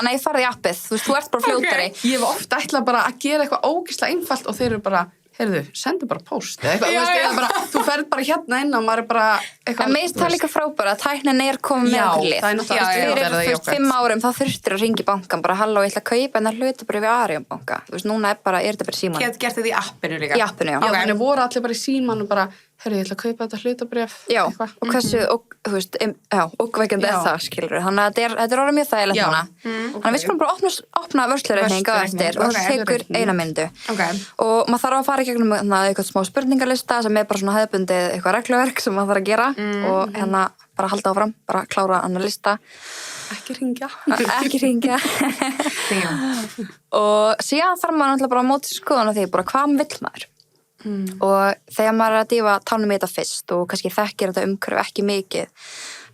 Nei, farðu í appið, þú ert bara fljótari. Ég hef oft ætlað bara að gera eitthvað ógeðslega einfalt og þeir eru bara, heyrðu, sendu bara póst eða eitthvað, þú ferð bara hérna inn og maður er bara eitthvað. En meist það líka frábæra að tæknin komið með okkur lið. Já, það er náttúrulega fyrir 5 árum, þá þurftir að hringja í bankan bara, halló, ég ætla að kaupa en það hlutabréf í Arion banka. Þú veist, núna þetta bara síman. Gert þetta í appinu líka? Í appinu, já. Já, þannig voru allir bara í síman og bara herri, ég ætla að kaupa þetta hlutabréf. Já, eitthvað. og hversu, þú veist, ógveikjandi er það, skilur. Þannig að þetta er orðið mjög þægilegt núna. Þannig að við skulum bara opna vörslureikning á eftir og það tekur 1 mínútu. Og maður þarf að fara í gegnum eitthvað smá spurningalista sem er bara svona hefðbundið eitthvað regluverk sem maður þarf að gera og bara halda áfram, bara klára annar lista. Ekki hringja. Og síðan þarf maður náttúrulega bara að móti skoðan á því, bara hvað vill maður? Og þegar maður er að dýfa tánum í þetta fyrst og kannski þekkir þetta umhverfi ekki mikið,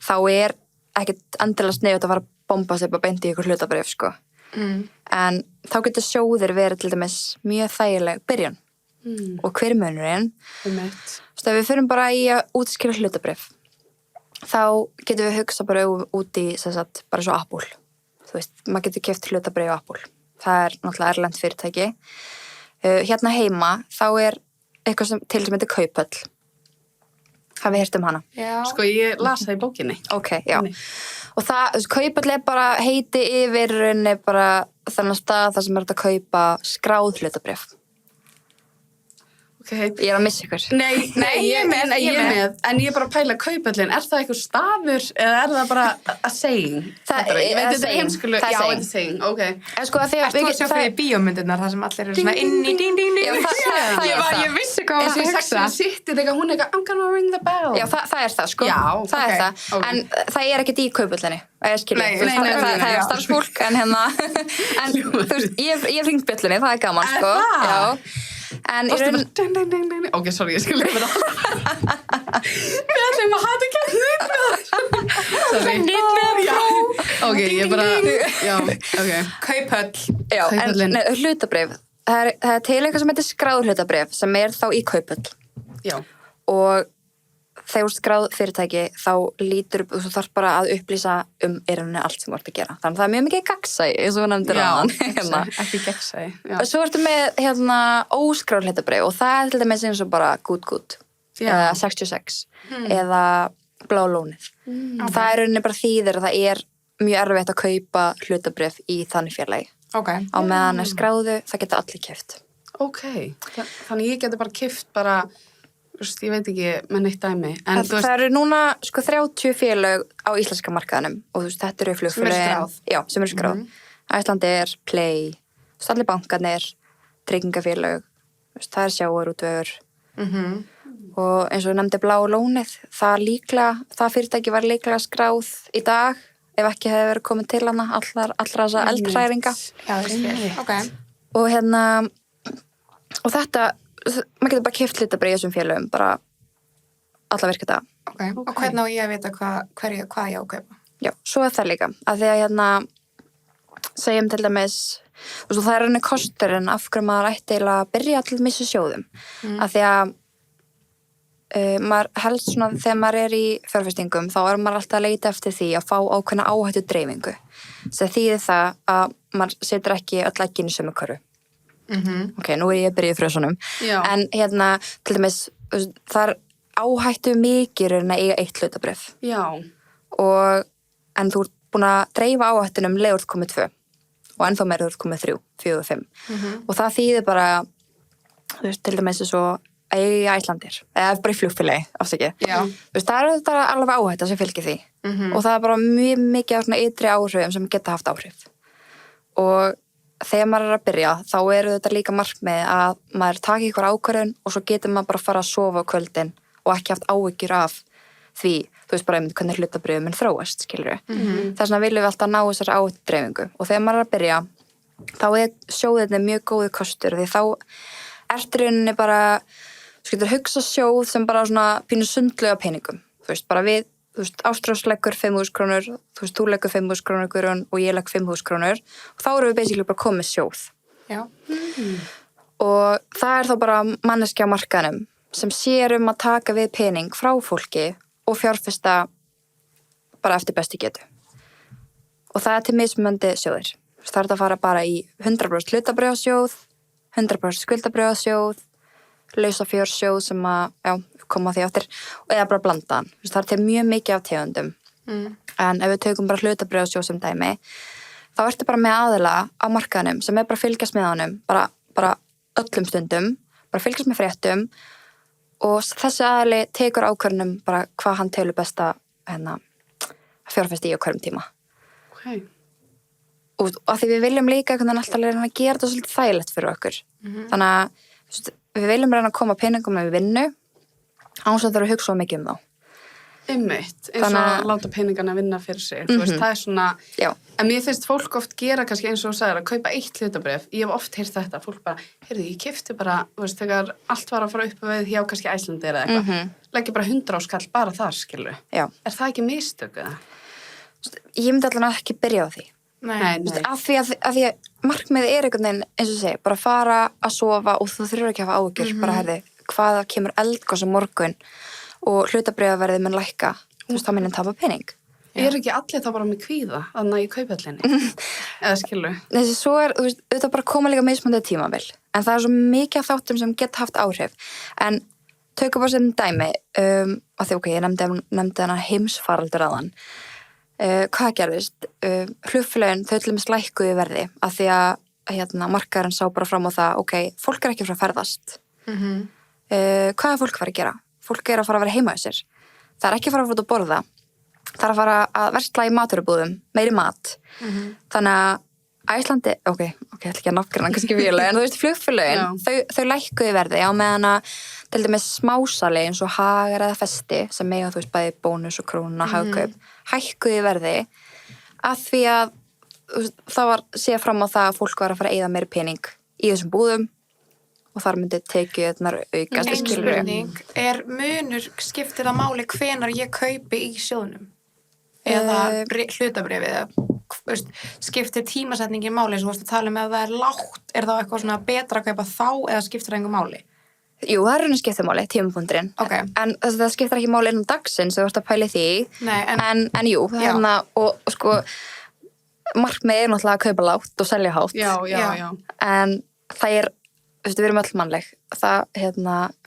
þá er ekkert endilega sniðugt að fara að bomba sig bara beint í ykkur hlutabréf, sko. En þá getur sjóðir verið til dæmis mjög þægileg byrjun. Og hver er munurinn? Ef við förum bara í að útskýra hlutabréf, þá getum við hugsa bara út í bara svo Apple. Þú veist, maður getur keypt hlutabréf á Apple. Það er náttúrulega erlent fyrirtæki. Hérna heima, þá er eitthvað sem heitir Kauphöll. Hafið heyrt hana? Já. Sko, ég las það í bókinni. Ok, já. Og Kauphöll er bara heiti yfir rauninni bara þennan stað þar sem er hægt að kaupa skráð hlutabréf. Okay. Ég er að missa ykkur. Nei, ég er með. En ég er bara að pæla Kauphöllin. Er það eitthvað stafur eða er það bara a saying? Ég veit þetta er heimskulu. Já, þetta er saying. Ok. En sko að því að við getum það í bíómyndirnar þar sem allir eru svona inn í ding. Ég vissi hvað var að hugsa. Sittir eitthvað, hún eitthvað, I'm gonna ring the bell. Já, það er það, sko. Já, það er það. En það er ekkert í Kauphöllinni. Það er starfsfólk, en þú veist, ég hef hringt bjöllunni, það er gaman, sko. Já. En í raun... Ok, sorry, ég skal lefa það. Við ætlum að hafa kemnið. Sorry. Ok, ég bara... Já, ok. Kauphöll. Já, en hlutabréf. Það er til eitthvað sem heitir skráð hlutabréf sem er þá í Kauphöll. Já. Og þegar skráð fyrirtæki þá lítur þú þarf bara að upplýsa rauninni allt sem þú ert að gera. Þannig að það er mjög mikið gegnsæi, eins og við nefndir áðan. Já, ekki gegnsæi. Svo ertu með óskráð hlutabréf og það er til dæmis eins og bara Good, eða 66, eða Blá lónið. Það er rauninni bara þýðir að það er mjög erfitt að kaupa hlutabréf í þannig félagi. Okay. Á meðan skráðu, það geta allir keypt. Ok, þannig ég geti bara keypt bara... Ég veit ekki með neitt dæmi. En það eru núna 30 félög á íslenska markaðanum og þetta eru flugfélögin. Sem eru skráð. Icelandair, Play, allir bankarnir, tryggingafélög, það er sjávarútvegur. Og eins og ég nefndi Blá lónið, það fyrirtæki var líklega skráð í dag ef ekki hefði verið komið til hana allra þessa eldhræringa. Já, ok. Og þetta maður getur bara keypt hlutabréf í þessum félögum, bara alla virka það. Ok, og hvernig á ég að vita hvað ég á að kaupa? Já, svo er það líka, að því að segjum til dæmis, það er henni kosturinn af hverju maður ætti að byrja til missi sjóðum, að því að maður helst svona, þegar maður er í fjárfestingum, þá er maður alltaf að leita eftir því að fá ákveðna áhættu dreifingu, sem þýðir það að maður setur ekki öll eggin í sömu körfu. Ok, nú er ég að byrja í frösunum. En til dæmis það er áhættu mikið að eiga 1 hlutabréf. Já. En þú ert búin að dreifa áhættunum legur komið 2 og ennþá meira þú ert komið 3, 4, 5. Og það þýðir bara til dæmis svo að ég í Icelandair eða bara í flugfélagi, afsakið. Það er þetta alveg áhætta sem fylgir því. Og það er bara mjög mikið af ytri áhrifum sem geta haft áhrif. Og þegar maður er að byrja, þá eru þetta líka markmið að maður taki ykkur ákvörðun og svo getur maður bara að fara að sofa á kvöldin og ekki haft áhyggjur af því, þú veist bara hvernig hlutabréfið mun þróast, skilurðu. Þess vegna viljum við alltaf ná þessari áhættudreifingu og þegar maður er að byrja, þá er sjóðinni mjög góður kostur því þá ertu rauninni bara, þú getur hugsa sjóð sem bara svona pínu sundlega peningum, þú veist, bara við Ástrós leggur 5.000 krónur, þú leggur 5.000 krónur Guðrún og ég legg 5.000 krónur og þá erum við basically bara komið sjóð. Já. Og það er þá bara manneskja á markaðnum sem sér að taka við pening frá fólki og fjárfesta bara eftir bestu getu. Og það er til mismunandi sjóðir. Það er að fara bara í 100% hlutabréfasjóð, 100% skuldabréfasjóð, lausafjársjóð sem koma því áttir og eða bara blandaðan. Það er til mjög mikið af tegundum. En ef við tökum bara hlutabréfasjóð sem dæmi, þá ertu bara með aðila á markaðnum sem er bara að fylgjast með honum, bara öllum stundum, bara fylgjast með fréttum og þessi aðili tekur ákvörðunum bara hvað hann telur besta að fjárfesta í á hverjum tíma. Okay. Og af því við viljum líka alltaf reyna að gera þetta svolítið þægilegt fyrir okkur. Þannig að við viljum reyna að koma peningum með vinnu án þess að þurfa að hugsa mikið þá. Einmitt, eins og að láta peningana vinna fyrir sig. Þú veist, það er svona... Já. En mér finnst fólk oft gera kannski eins og þú sagðir að kaupa eitt hlutabréf. Ég hef oft heyrt þetta, fólk bara, heyrðu, ég keypti bara, þú veist, þegar allt var að fara upp við hjá kannski Æslandi eða eitthvað. Leggi bara 100 skall bara þar, skilur. Já. Er það ekki mistök, eða? Ég myndi allavega ekki byrja á því. Nei. Af því að markmiðið er einhvern veginn, eins og segi, bara fara að sofa og þú þurfur ekki að hafa áhyggjur, bara herði, hvaða kemur eldgos á morgun og hlutabréfaverðið mun lækka, þú veist, þá minnum tapa pening. Er ekki allir þá bara með kvíða, þannig í kauphallinni? Eða skilur? Þessi svo þú veist, auðvitað bara koma líka mismöndið tímabil, en það er svo mikið af þáttum sem geta haft áhrif. En tökum bara sem dæmi, af því, ég nefndi hana heimsfaraldur áðan. Hvað gerðist? Flugfélögin, þau til dæmis lækkuðu verði, af því að markaðurinn sá bara fram á það, fólk er ekki frá að ferðast. Hvað er fólk að fara að gera? Fólk er að fara að vera heima á sér. Það er ekki að fara að fara út að borða. Það er að fara að versla í matvörubúðum, meiri mat. Þannig að Æslandi, ég ætla ekki að nafngreina kannski vélega, en þú veist, flugfélögin, þau lækkuðu verði á meðan að til dæmis smásali eins og Hagar eða Festi, sem mega, þú veist, bæði bónus og krónuna, hagkaup, hækkuðu verði af því að það var séð fram á það að fólk var að fara að eyða meiri pening í þessum búðum og þar myndi tekið aukast. Ein spurning, er munur skiptir það máli hvenær ég kaupi í sjóðnum? Eða hlutabréfið, eða skiptir tímasetningin máli, eins og varst að tala ef það er lágt, er það eitthvað svona betra að kaupa þá eða skiptir það engu máli? Jú, það er raunin skiptir máli, tímapunkturinn. En það skiptir ekki máli innan dagsins, þú varst að pæli því. Nei, en jú, og sko, markmið er náttúrulega að kaupa lágt og selja hátt. Já. En það er, við erum öll mannleg, það,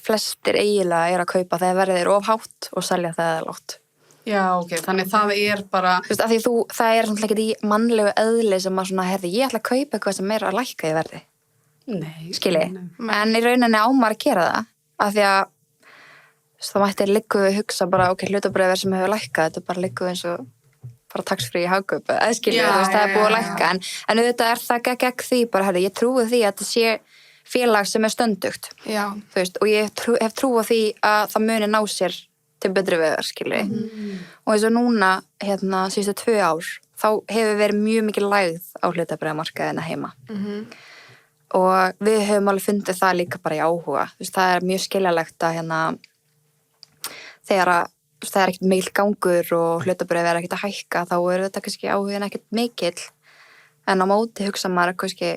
flestir eiginlega að kaupa þegar verðið er of hátt og selja þegar það er lágt. Já, þannig það er bara... Þú veist, af því það er svona ekki í mannlegu eðli sem að svona, ég ætla að kaupa eitthvað sem er að lækka í verði. Nei. Skilji. En í rauninni á maður að gera það, af því að það mætti liggu hugsa bara, hlutabréfið sem hefur lækkað, þetta bara liggu eins og bara tax-free í hagkaup, eða skilji, það er búið að lækka, en auðvitað er það gegn því bara, ég trúi því að þetta sé félag sem er stöndugt. Já. Þú veist, og ég hef trú á því að það muni ná sér til betri vegar, skilji. Og eins og núna, síðustu 2 ár, þá hefur verið mjög mikið lægð á hlutabréfamarkaðina heima. Og við höfum alveg fundið það líka bara í áhuga. Þú veist, það er mjög skiljalegt að þegar það er ekkert mikil gangur og hlutabréf er ekkert að hækka, þá er þetta kannski áhugin ekkert mikill. En á móti hugsa maður kannski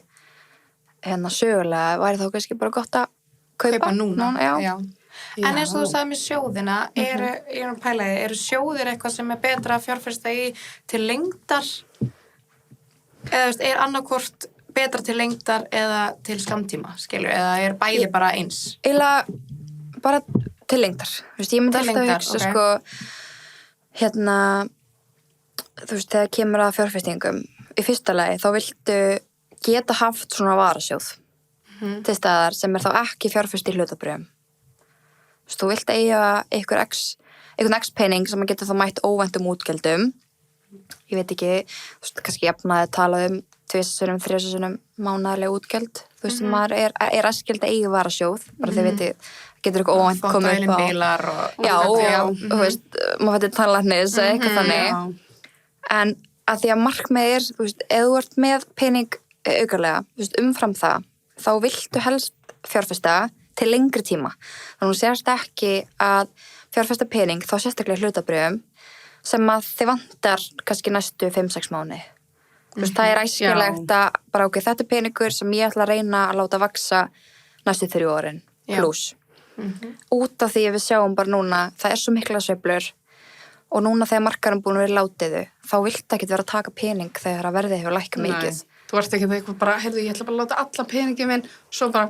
sögulega væri þá kannski bara gott að kaupa núna. Já. En eins og þú sagði með sjóðina, eru sjóðir eitthvað sem er betra að fjárfesta í til lengdar? Eða er annarkvort betra til lengdar eða til skammtíma, skilur? Eða er bæði bara eins? Eiginlega bara til lengdar. Þú veist, ég myndi alltaf hugsa, þú veist, þegar kemur að fjárfestingum, í fyrsta lagi, þá viltu geta haft svona varasjóð til staðar sem er þá ekki fjárfest í hlutabréfum. Þú vilt eiga einhvern X-pening sem að geta þá mætt óvæntum útgjöldum. Ég veit ekki, þú veist, kannski jafnaði talað 2-3 mánaðarlega útgjöld. Þú veist, maður er æskilegt að eiga varasjóð, bara þið veitir, getur eitthvað óvænt komið upp á. Bílar og... Já, þú veist, maður fættir tannlæknis eða eitthvað þannig. En að því að markmið er, þú veist, ef þú ert með pening aukarlega, þú veist, umfram það, þá viltu helst fjárfesta til lengri tíma. Þannig að þú sérst ekki að fjárfesta pening þá sérstaklega hlutabréfum sem að þið vantar kannski næstu 5-6 mánuði. Þú veist, það er æskilegt að bara þetta er peningur sem ég ætla að reyna að láta vaksa næstu 3 árin plus. Út af því að við sjáum bara núna, það er svo mikla sveiflur og núna þegar markaðurinn búin að vera látiðu, þá viltu ekki vera að taka pening þegar að verðið hefur lækkað mikið. Þú ert ekki eitthvað bara, heyrðu, ég ætla bara að láta alla peningin minn, svo bara,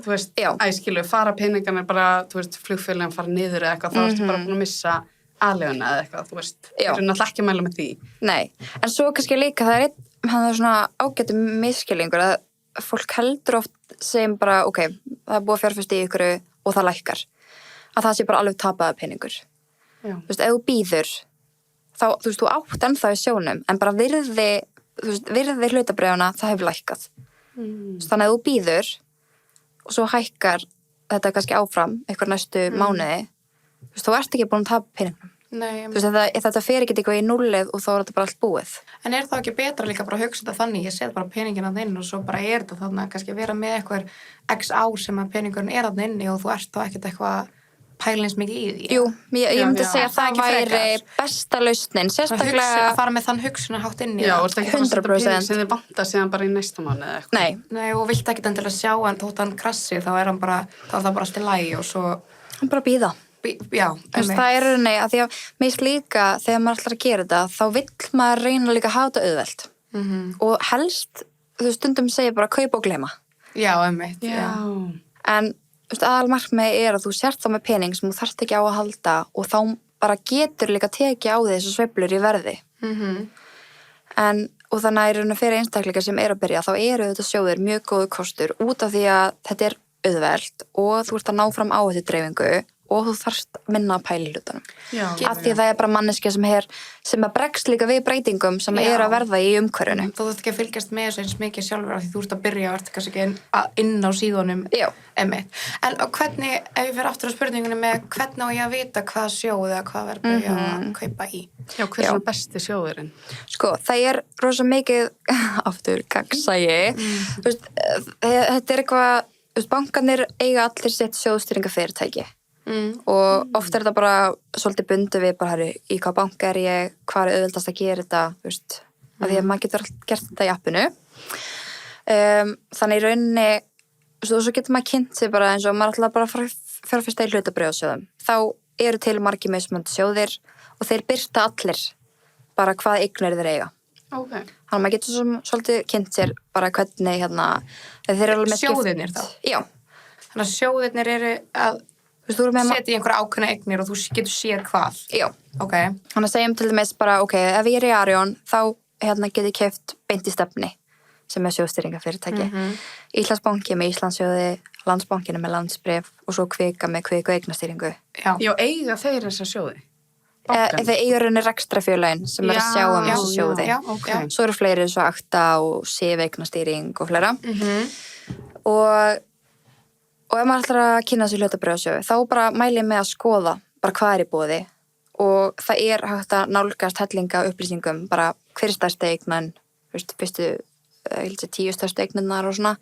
þú veist, æskilu, fara peningarnir bara, þú veist, flugfélagin fara niður eða eitthvað, þá ertu bara búin að missa aðleguna eða eitthvað, þú veist, þú er náttúrulega ekki að mæla með því. Nei, en svo kannski líka, það er svona ágættu misskilningur að fólk heldur oft sem bara, það er búið að fjárfesta í ykkur og það lækkar. að það sé bara alveg tapaða peningur. Já. Þú veist, ef þú býður, þá, þú veist, þú átt ennþá í sjónum, en bara virði hlutabréfana, það hefur lækkað. Þannig að þú býður og svo hækkar þetta kannski áfram, einhver næstu mánuði, þú veist, þú ert ekki búin að tapa peningum. Nei, Þú veist, þetta fer ekki eitthvað í núllið og þá er þetta bara allt búið. En er það ekki betra líka bara að hugsa þetta þannig, ég set bara peningin að inn og svo bara er þetta þannig að kannski vera með eitthvað x ár sem að peningurinn er að inni og þú ert þá ekkert eitthvað pælins mikið í því. Jú, ég myndi segja að Það það ekki væri frekar. besta lausnin, Að sérstaklega... fara með þann hugsunarhátt inn í Já, það. og þetta ekki bara að setja 100%. pening sem þið vantar síðan bara í næsta mánuð eða eitthvað. Nei, Nei, og vilt ekki endilega sjá hann þótt hann krassi, þá er það bara allt í lagi og svo, hann bara býða. já, Þú veist, það er rauninni að því að mér finnst líka þegar maður ætlar að gera þetta, þá vill maður reyna líka að hafa þetta auðvelt. Og helst, þú veist, stundum segja bara kaupa og gleyma. Já, einmitt, Já. En þú veist, aðalmarkmið er að þú sért þá með pening sem þú þarft ekki á að halda og þá bara getur líka tekið á þessu sveiflur í verði. Og þannig að í rauninni fyrir einstaklingar sem eru að byrja, þá eru þetta sjóðir mjög góðu kostur út af því að þetta er auðvelt og þú ert að ná fram áhættu dreifingu og þú þarft minna að pæla í hlutunum. Já. Af því að það er bara manneskja sem að bregst líka við breytingum sem Já. eru að verða í umhverfinu. Þú þarft ekki að fylgjast með þessu eins mikið sjálfur af því þú ert að byrja og ert kannski ekki inn á síðunum. Já. Einmitt. En hvernig, ef ég fer aftur á spurningunni með hvernig á ég að vita hvað sjóð eða hvað verður að byrja að kaupa í? Já, hver er svona besti sjóðurinn? Sko, það er rosa mikið aftur gagnsæi. Þú veist, þetta er eitthvað, þú veist, bankarnir eiga allir sitt sjóðstýringafyrirtæki. Og oft er þetta bara svolítið bundið við bara í hvað banka er ég, hvað er auðveldast að gera þetta, þú veist, af því að maður getur gert þetta í appinu. Þannig í rauninni, svo getur maður kynnt sig bara eins og maður ætla bara að fara fyrst í hlutabréfasjóðum. Þá eru til margir mismunandi sjóðir og þeir birta allir bara hvað eignir þeir eiga. Okay. Þannig að maður getur svolítið kynnt sér bara hvernig þeir eru alveg með Sjóðirnir þá? Já. Þannig að sjóðirnir eru að setja í einhverja ákveðna eignir og þú getur séð hvað. Já. Ok. Þannig að segjum til dæmis bara, ok, ef ég er í Arion, þá get ég keypt beint í stefni, sem er sjóðstýringafyrirtæki. Íslandsbanki með Íslandssjóði, Landsbankinu með landsbréf og svo Kvika með Kvika eignastýringu. Já. Já, eiga þeir þessa sjóði? Þeir eiga rauninni rekstrafélögin sem er að sjá þessu sjóði. Já, ok. Svo eru fleiri svo Akta og SIF eignastýring og fleira. Og ef maður ætlar að kynna sér hlutabréfasjóði, þá bara mæli ég með að skoða bara hvað er í boði og það er hægt að nálgast hellinga upplýsingum, bara hver er stærsta eignan, fyrstu 10 stærstu eignirnar og svona.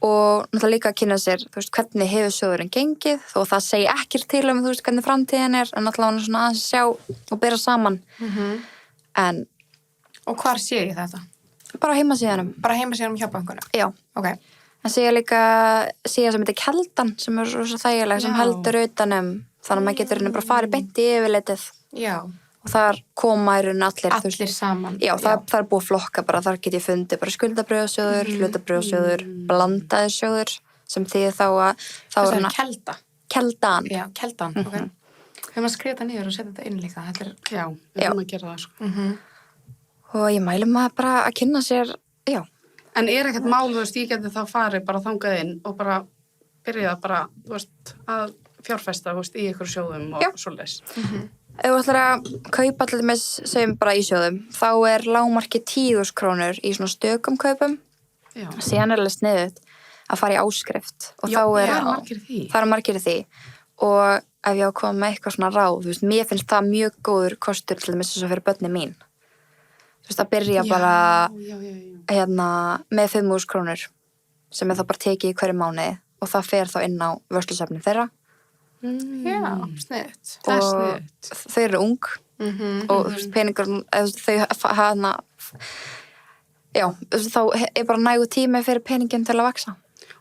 Og náttúrulega líka að kynna sér, hvernig hefur sjóðurinn gengið, þó það segi ekkert til hvernig framtíðin er, en náttúrulega svona aðeins sjá og bera saman. Og hvar sé ég þetta? Bara heimasíðanum. Bara heimasíðanum hjá bankunum? Já. Ok. Það sé líka síðan sem heitir Keldan sem er svo þægileg, sem heldur utanum, þannig að maður getur bara farið beint í yfirleitið. Já. Og þar koma í rauninni allir saman. Já, það er búið flokka bara, þar get ég fundið bara skuldabréfasjóður, hlutabréfasjóður, blandaðir sjóður, sem þýðir þá að... Það er Kelda? Keldan. Já, Keldan, ok. Við erum að skrifa þetta niður og setja þetta inn líka. Já, við erum að gera það, sko. Og ég mæli maður bara að kynna sér, já. En er ekkert mál, þú veist, ég geti þá farið bara þangað inn og bara byrjað bara, þú veist, að fjárfesta, þú veist, í ykkur sjóðum og svoleiðis. Ef þú ætlar að kaupa allir með sem bara í sjóðum, þá er lágmarki 10.000 krónur í svona stökum kaupum. Já. Síðan er alveg sniðut að fara í áskrift. Og þá það er margir í því. Og ef ég á að koma með eitthvað svona ráð, þú veist, mér finnst það mjög góður kostur til þess að fyrir börnin mín. Þú veist, að byrja bara með 5.000 krónur sem er þá bara tekið í hverju mánuði og það fer þá inn á vörslusöfnin þeirra. Já, sniðut. Það er sniðut. Þau eru ung og þú veist, peningur, þá er bara nægu tími fyrir peningin til að vaksa.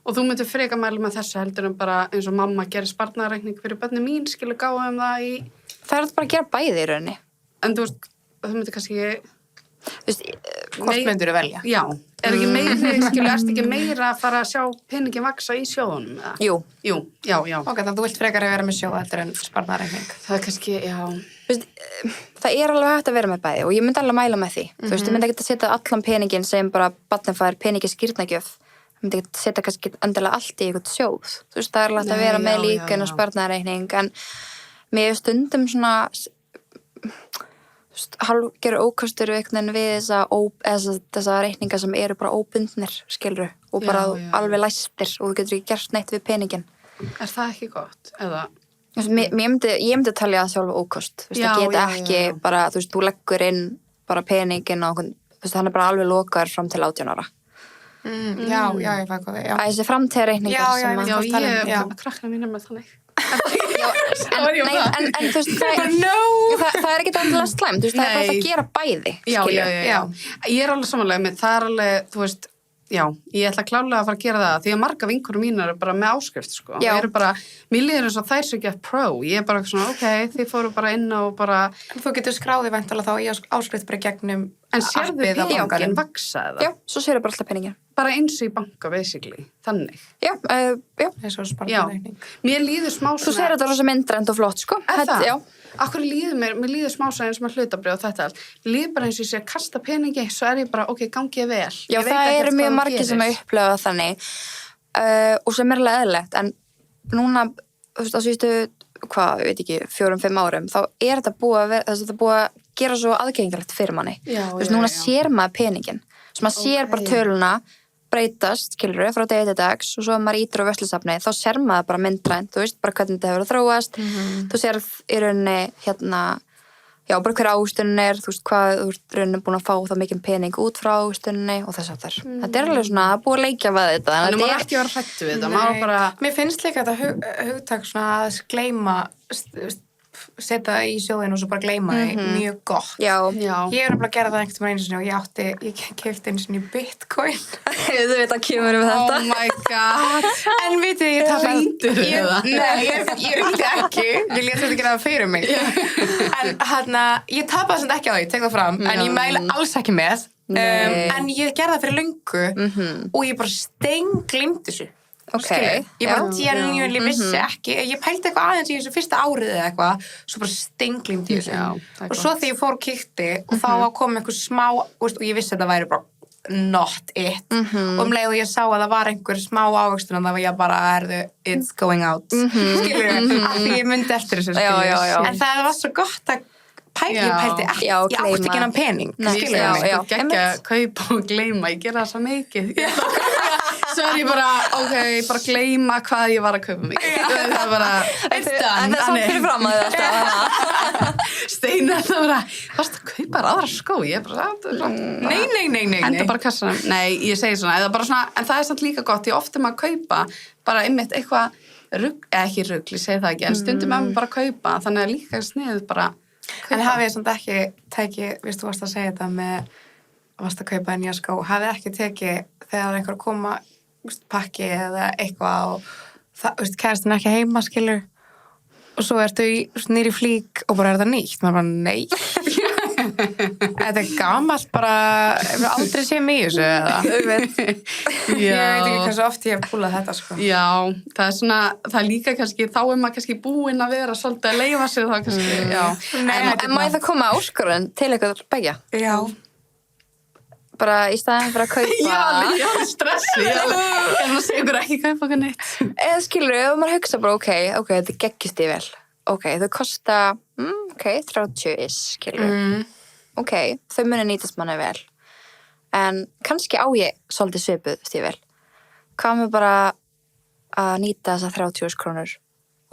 Og þú myndir freka mæli með þessu heldur en bara eins og mamma gerir sparnaðarreikning fyrir börnin mín, skilu gáða það í... Það er bara að gera bæði í rauninni. En þú veist, þú myndir kannski... Hvort myndur þú velja? Já, er ekki meira, erst ekki meira að fara að sjá peningin vaksa í sjóðunum? Jú. Já. Ok, þannig að þú vilt frekar að vera með sjóð heldur en sparnaðarreikning. Það er kannski, já. Veist, það er alveg hægt að vera með bæði og ég myndi alveg mæla með því. Þú veist, ég myndi ekki að setja allan peningin sem bara barnið fær peningi skýrnagjöf myndi ekki setja kannski endilega allt í eitthvað sjóð. Þú veist, það er alveg að vera með líka inn á sparnaðarreikning, en mér stundum svona hálfgerður ókostur við þessa reikninga sem eru bara óbundnir, skilurðu, og bara alveg læstir og þú getur ekki gert neitt við peningin. Er það ekki gott? Eða? Ég myndi talja það sjálf ókost. Þú veist, það geta ekki bara, þú veist, þú leggur inn bara peningin og þú veist, hann er bara alveg lokaður fram til 18 ára. Já, ég fæ hvað við, Þessi framtíðarreikningar sem ég krakkna mínu með þannig. En þú veist, það er ekki endilega slæmt, þú veist, það er bara að gera bæði, skilju. Ég er alveg samanlega með, það er alveg, þú veist, já, ég ætla klárlega að fara að gera það, því að marga vinkonum mínar eru bara með áskrift, sko. Það eru bara, mér líður eins og þær séu ekki að pro, ég er bara svona, ok, þið fóru bara inn og bara... En þú getur skráðið væntanlega þá í áskrift bara gegnum en sérðu peningin vaksa eða? Já, svo sérðu bara alltaf peningin. Bara eins og í banka, basically, þannig. Já. Eins og sparnaðarreikning. Mér líður smá svona... Þú sér þetta rosa myndrænt og flott, sko. Það? Já. Akkur líður mér líður smá svona eins og með hlutabrið og þetta allt. Mér líður bara eins og ég sé að kasta peningi, svo er ég bara, ok, gangi ég vel. Já, það eru mjög margir sem að upplefa þannig og sem er alveg eðlilegt, en núna, þú veist, á síðustu, ég veit ekki, 4-5 árum, þá er þetta búið að vera, þetta búið að gera svo aðgengilegt fyrir manni. Þú veist, núna sér maður peningin, svo maður sér bara töluna breytast, skilurðu, frá degi til dags og svo ef maður ítur á vörslusafni, þá sér maður bara myndrænt, þú veist, bara hvernig þetta hefur að þróast þú sér í rauninni bara hver ástunni er, þú veist, hvað þú ert rauninni búin að fá það mikið pening út frá ástunni og þess að þetta er alveg svona að búið að leikja við þetta en maður ekki vera hrætt við þetta maður bara... Mér finnst líka þetta hugtak svona að gleyma setja það í sjóðinu og svo bara gleyma því mjög gott. Já. Ég er bara að gera það einhvern veginn einu sinni og ég keypti einu sinni Bitcoin. Þú veit að kemur við þetta. Oh my god. En veitu, ég tapaði... Rýndur það? Nei, ég rýndi ekki. Ég lét þetta gera það fyrir mig. En ég tapaði samt ekki á því, tek það fram, en ég mæli alls ekki með. En ég gerði það fyrir löngu og ég bara steinglimti þessu. Okay. Ég bara genuinely vissi ekki, ég pældi eitthvað aðeins í þessu fyrsta árið eða eitthvað, svo bara steinglímdi þessu og svo þegar ég fór og kíkti og þá kom eitthvað smá, og ég vissi að það væri bara not it og leið og ég sá að það var einhver smá ávöxtun og það var ég bara, it's going out skilur af því ég myndi eftir þessu en það var svo gott að ég pældi ekki, ég átti ekki hennan pening skilur mig, ekki að kaupa og gleyma, ég gera það svo mikið svo er ég bara, bara gleyma hvað ég var að kaupa mig. Það er bara, en það er svona fyrir fram að þið alltaf. Steinar það bara, varst að kaupa aðra skó? Ég er bara, nei. Enda bara kassanum. Nei, ég segi svona, en það er samt líka gott, ég ofta maður að kaupa bara einmitt eitthvað ekki rugl, ég segi það ekki, en stundum maður bara að kaupa, þannig að líka sniðið bara kaupa. En hafið samt ekki tekið, viðst þú varst að segja þetta með, varst að kaupa nýja skó, hafið ekki tekið þegar einhver koma pakki eða eitthvað og það, kærastinn ekki heima, skilur og svo ertu nýri flík og bara er það nýtt, maður bara, nei þetta er gamalt bara, við aldrei séum í þessu eða ég veit ekki hversu oft ég hef púlað þetta, sko Já, það er svona, það er líka kannski, þá er maður kannski búinn að vera svolítið að leyfa sig það kannski, En má ég það koma áskorun til eitthvað begja? Já bara í staðin fyrir að kaupa Já, stressi en það segur ekki kaupa eitthvað neitt eða skilur, ef maður hugsa bara ok, þetta geggist ég vel þau kosta, 30 skilur ok, þau muni nýtast manni vel en kannski á ég svolítið svipuð stífvel hvað með bara að nýta þessar 30 krónur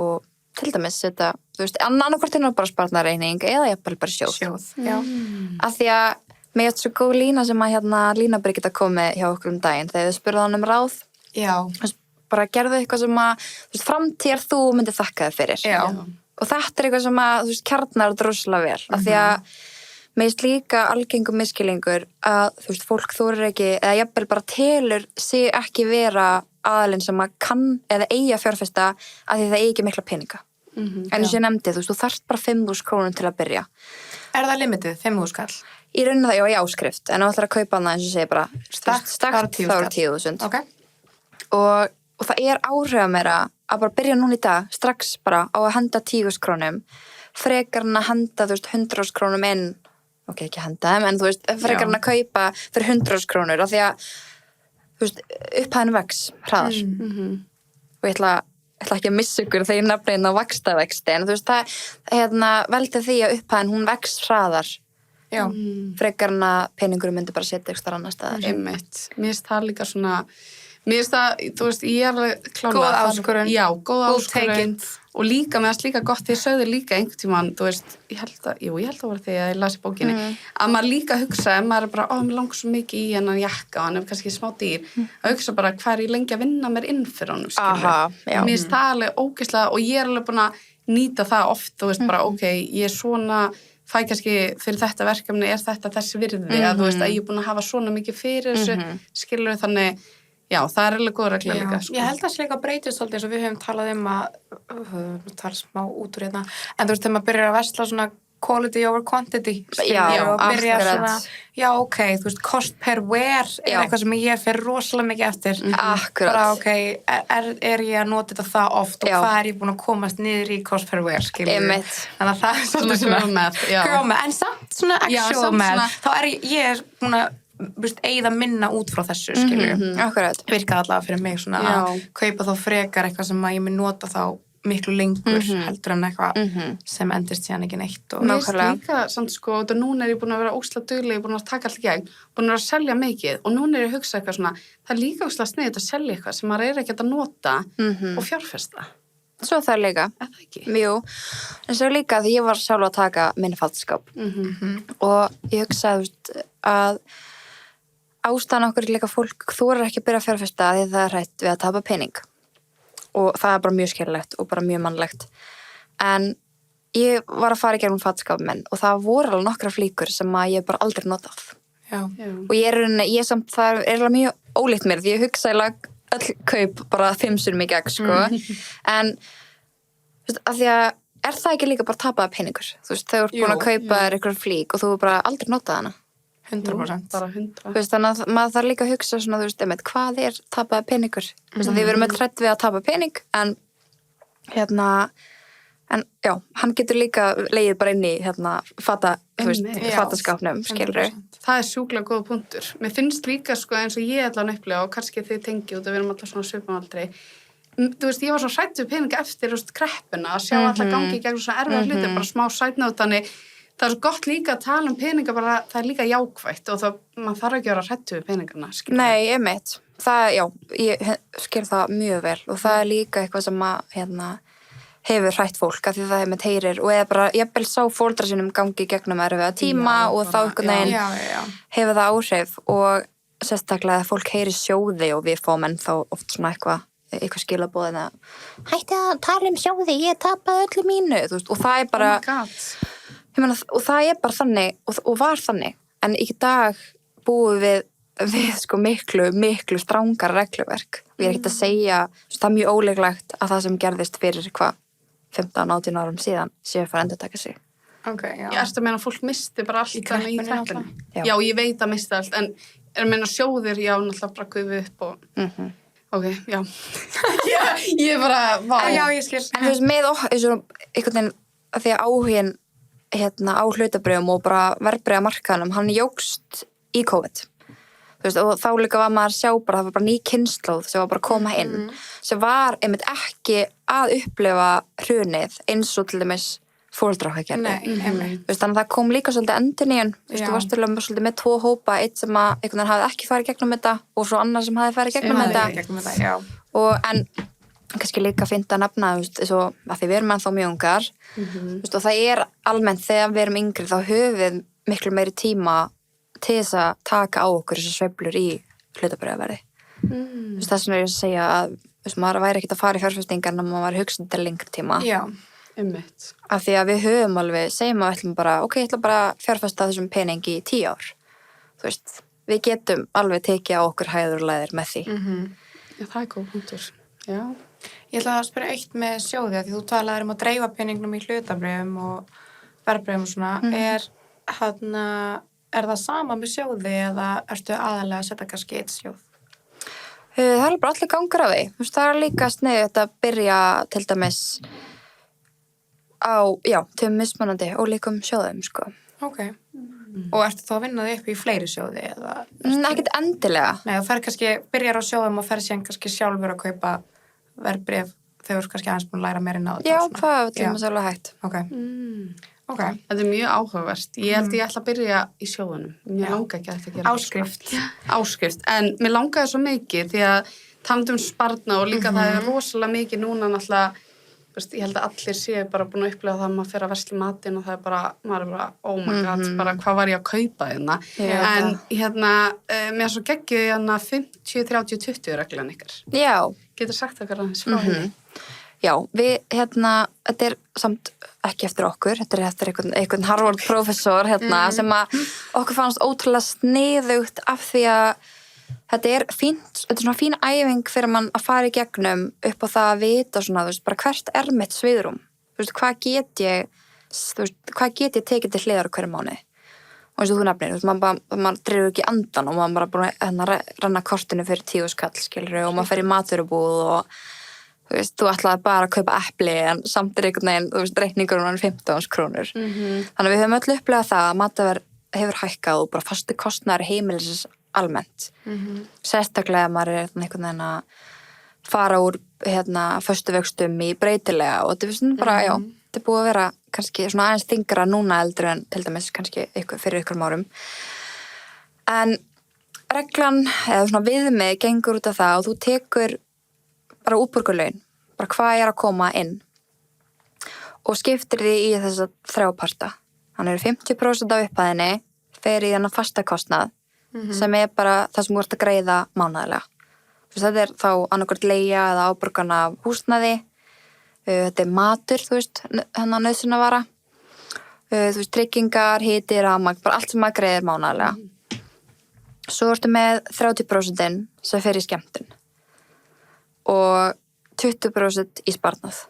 og til dæmis þetta, þú veist, annarkvort er nú bara sparnaðarreikning eða jafnvel bara sjóð af því að mér er svo góð lína sem að Lína Birgitta komið hjá okkur daginn þegar þau spurðu hann ráð bara gerðu eitthvað sem að þú veist, framtíðar þú myndir þakka þig fyrir og þetta er eitthvað sem að þú veist, kjarnar droslega vel af því að mér er líka algengum miskilningur að þú veist, fólk þorir ekki eða jafnvel bara telur sig ekki vera aðalinn sem að kann eða eigi að fjárfesta af því það eigi ekki mikla peninga en eins og ég nefndi, þú veist, þú þarft bara 5.000 krónur til að byrja Er það limitið, 5.000 skall? Í rauninni það, í áskrift, en þú ætlar að kaupa hana eins og segir bara stakt þá er 10.000 og það er áhrifameira að bara byrja núna í dag strax bara á að henda 10.000 krónum frekar en að henda, þú veist, 100.000 krónum inn ekki henda þeim, en þú veist, frekar en að kaupa fyrir 100.000 krónur af því að þú veist, upphæðin vex hraðar og ég ætla ekki að missa ykkur þegar ég nefna inn á vaxtavexti en þú veist, það veldi því að upphæðin hún vex hraðar frekar en að peningur myndi bara setja ykkur annar staðar. Einmitt. Mér finnst það líka svona mér finnst það, þú veist, ég alveg klála góð áskorun. Já, góð áskorun og líka, mér finnst líka gott því ég sögðu líka einhvern tímann, þú veist, ég held að var þegar ég lasi bókinni, að maður líka hugsa, ef maður er bara, mér langar svo mikið í hennan jakka og hann er kannski smá dýr, að hugsa bara hvað er ég lengi að vinna mér inn fyrir honum, skilur. Mér finnst það alveg ógeðslega og ég er alveg búin að nýta það oft, þú veist, bara, ég er svona fæ kannski fyrir þetta verkefni er þetta þessi virði að þú veist að ég er búin að hafa svona mikið fyrir þessu skilur þannig, já, það er alveg góð regla líka sko. Ég held að það sé líka breytist svolítið eins og við höfum talað að tala smá út úr hérna en þú veist þegar maður byrjar að versla svona quality over quantity og byrja svona, þú veist cost per wear er eitthvað sem ég fer rosalega mikið eftir bara er ég að nota þetta það oft og hvað er ég búin að komast niður í cost per wear, skiljum þannig að það er svona girl math en samt svona actual math þá er ég búin að eigða minna út frá þessu, skiljum virkaði allavega fyrir mig svona að kaupa þá frekar eitthvað sem að ég mun nota þá miklu lengur heldur en eitthvað sem endist síðan ekki neitt og mér finnst líka samt sko, og núna er ég búin að vera ósla dugleg, ég er búin að taka allt í gegn búin að vera að selja mikið og núna er ég að hugsa eitthvað svona, það er líka ósla sniðið að selja eitthvað sem maður er ekki að nota og fjárfesta. Svo það er líka það ekki? Jú, en svo líka því ég var sjálf að taka minn fattaskáp og ég hugsaði að ástæðan okkur líka fólk þorir ekki að byrja að fjárfesta því það er hrætt við að tapa pening og það er bara mjög skiljanlegt og bara mjög mannlegt en ég var að fara í gegnum fattaskáp minn og það voru alveg nokkra flíkur sem að ég bara aldrei notað og ég samt það er alveg mjög ólíkt mér því ég hugsa öll kaup bara 5 sinnum í gegn sko en af því að er það ekki líka bara tapaða peningur þú veist þau eru búin að kaupa þér einhver flík og þú er bara aldrei notað hana 100%. Bara 100. Þú veist, þannig að maður þarf líka að hugsa svona, þú veist, hvað er tapaða peningur? Þú veist, því við erum öll hrædd við að tapa pening, en já, hann getur líka legið bara inn í, fataskápnum, skilurðu. Það er sjúklega góða punktur. Mér finnst líka, sko, eins og ég allan upplega, og kannski þið tengi út að við erum alltaf svona svipum aldrei. Þú veist, ég var svo hrædd við peninga eftir, kreppuna, að sjá alla gangi gegn svona erfiða hluti, bara smá sætnátt, þannig það er svo gott líka að tala peninga bara, það er líka jákvætt og maður þarf ekki að vera hræddur við peningarna. Nei, einmitt. Ég skil það mjög vel og það er líka eitthvað sem að, hefur hrætt fólk af því það með heyrir og eða bara, jafnvel sá fóreldra sínum gangi gegnum erfiða tíma og þá einhvern veginn hefur það áhrif og sérstaklega að fólk heyri sjóði og við fáum ennþá oft svona eitthvað skilaboð en að hætti að tala sjóði, ég tapaði öllu mínu, þú veist, og það er bara og það er bara þannig og var þannig, en í dag búum við sko miklu strangar regluverk og ég er ekki að segja, það er mjög óleiklegt að það sem gerðist fyrir 15-18 árum síðan sé að fara að endurtaka sig. Ég erst að meina að fólk misti bara allt í kreppunni. Já, ég veit að misti allt, en er að meina sjóðir, já, náttúrulega bara gufi upp og ok, já. Ég bara, vá. Já, ég skil. En þú veist, með einhvern veginn, að því að áhuginn á hlutabrjöfum og bara verðbréfamarkaðnum, hann jókst í COVID. Þú veist, og þá líka var maður að sjá bara, það var bara ný kynslóð sem var bara að koma inn, sem var einmitt ekki að upplifa hrunið eins og til dæmis foreldrar okkar gerðu. Þú veist, þannig að það kom líka svolítið endurnýjun, þú veist, þú varst svolítið með 2 hópa, eitt sem að einhvern veginn hafði ekki farið gegnum þetta og svo annar sem hafði farið gegnum þetta. En kannski líka fínt að nefna, þú veist, svo að því við erum ennþá mjög ungar, þú veist, og það er almennt þegar við erum yngri, þá höfum við miklu meiri tíma til þess að taka á okkur þessu sveiflur í hlutabréfaverði. Þú veist, þess vegna er ég að segja að, þú veist, maður væri ekkert að fara í fjárfestingar en maður væri hugsað til lengri tíma. Já, einmitt. Af því að við höfum alveg, segjum að við ætlum bara, ok, ég ætla bara að fjárfesta þessum peningi í 10 ár. Þú veist, við getum alveg tekið á okkur hæður og læðir með því. Já, það er góð punktur. Já. Ég ætla að spyrja eitt með sjóði að því þú talaðir að dreifa peningnum í hlutabréfum og verðbréfum og svona. Er það sama með sjóði eða ertu aðalega að setja kannski eitt sjóð? Það er bara allir gangur á því. Þú veist, það er líka sniðugt að byrja til dæmis á, til mismunandi ólíkum sjóðum, sko. Ok. Og ertu þá að vinna þig upp í fleiri sjóði? Ekkert endilega. Nei, þú fer kannski, byrjar á sjóðum og fer síðan kannski sjálfur að kaupa verðbréf þegar þú kannski aðeins búin að læra meira inn á þetta. Já, það til maður sjálf hægt. Ok. Þetta mjög áhugavert. Ég held ég ætla að byrja í sjóðunum. Mér langar ekki að þetta gera. Áskrift. En mér langaði svo mikið því að talandi sparna og líka það rosalega mikið núna náttúrulega, ég held að allir séu bara búin að upplega það að maður fer að versla matinn og það bara, maður bara, oh my god, bara hvað var ég að kaupa hérna. En mér svo geggjuð hérna 50-30-20 reglan ykkar. Já. Getur sagt okkar aðeins frá henni? Já, við, þetta samt ekki eftir okkur, þetta eftir einhvern Harvard-prófessor sem að okkur fannst ótrúlega sniðugt af því að þetta fínt, þetta svona fín æfing fyrir mann að fara í gegnum upp á það að vita svona, þú veist, bara hvert mitt sviðrúm, þú veist, hvað get ég tekið til hliðar hverju mánuði og eins og þú nefnir, þú veist, maður dreifur ekki andan og maður bara búin að renna kortinu fyrir 10 skall, skilur, og maður fer í matvörubúð og þú veist, þú ætlaði bara að kaupa epli en samt einhvern veginn, þú veist, reikningurinn var 15 krónur. Þannig að við höfum öll upplegað það að matverð hefur hækkað og bara fastu kostnaður heimilisins almennt. Sérstaklega maður einhvern veginn að fara úr föstu vöxtum í breytilega og þetta er bara, já, þetta er búið að vera kannski svona aðeins þyngra núna eldur en til dæmis kannski fyrir ykkur árum. En reglan, eða svona viðmið gengur út af það og þú tekur bara útborgarlaun, bara hvað að koma inn og skiptir því í þessa 3 parta. Þannig 50% af upphæðinni fer í þennan fasta kostnað sem bara það sem þú ert að greiða mánaðarlega. Þetta er þá annarkvort leigja eða áborgan af húsnæði, þetta er matur, þú veist, nauðsynjavara, þú veist, tryggingar, hiti, rafmagn, bara allt sem maður greiðir mánaðarlega. Svo ertu með 30% sem fer í skemmtun og 20% í sparnað.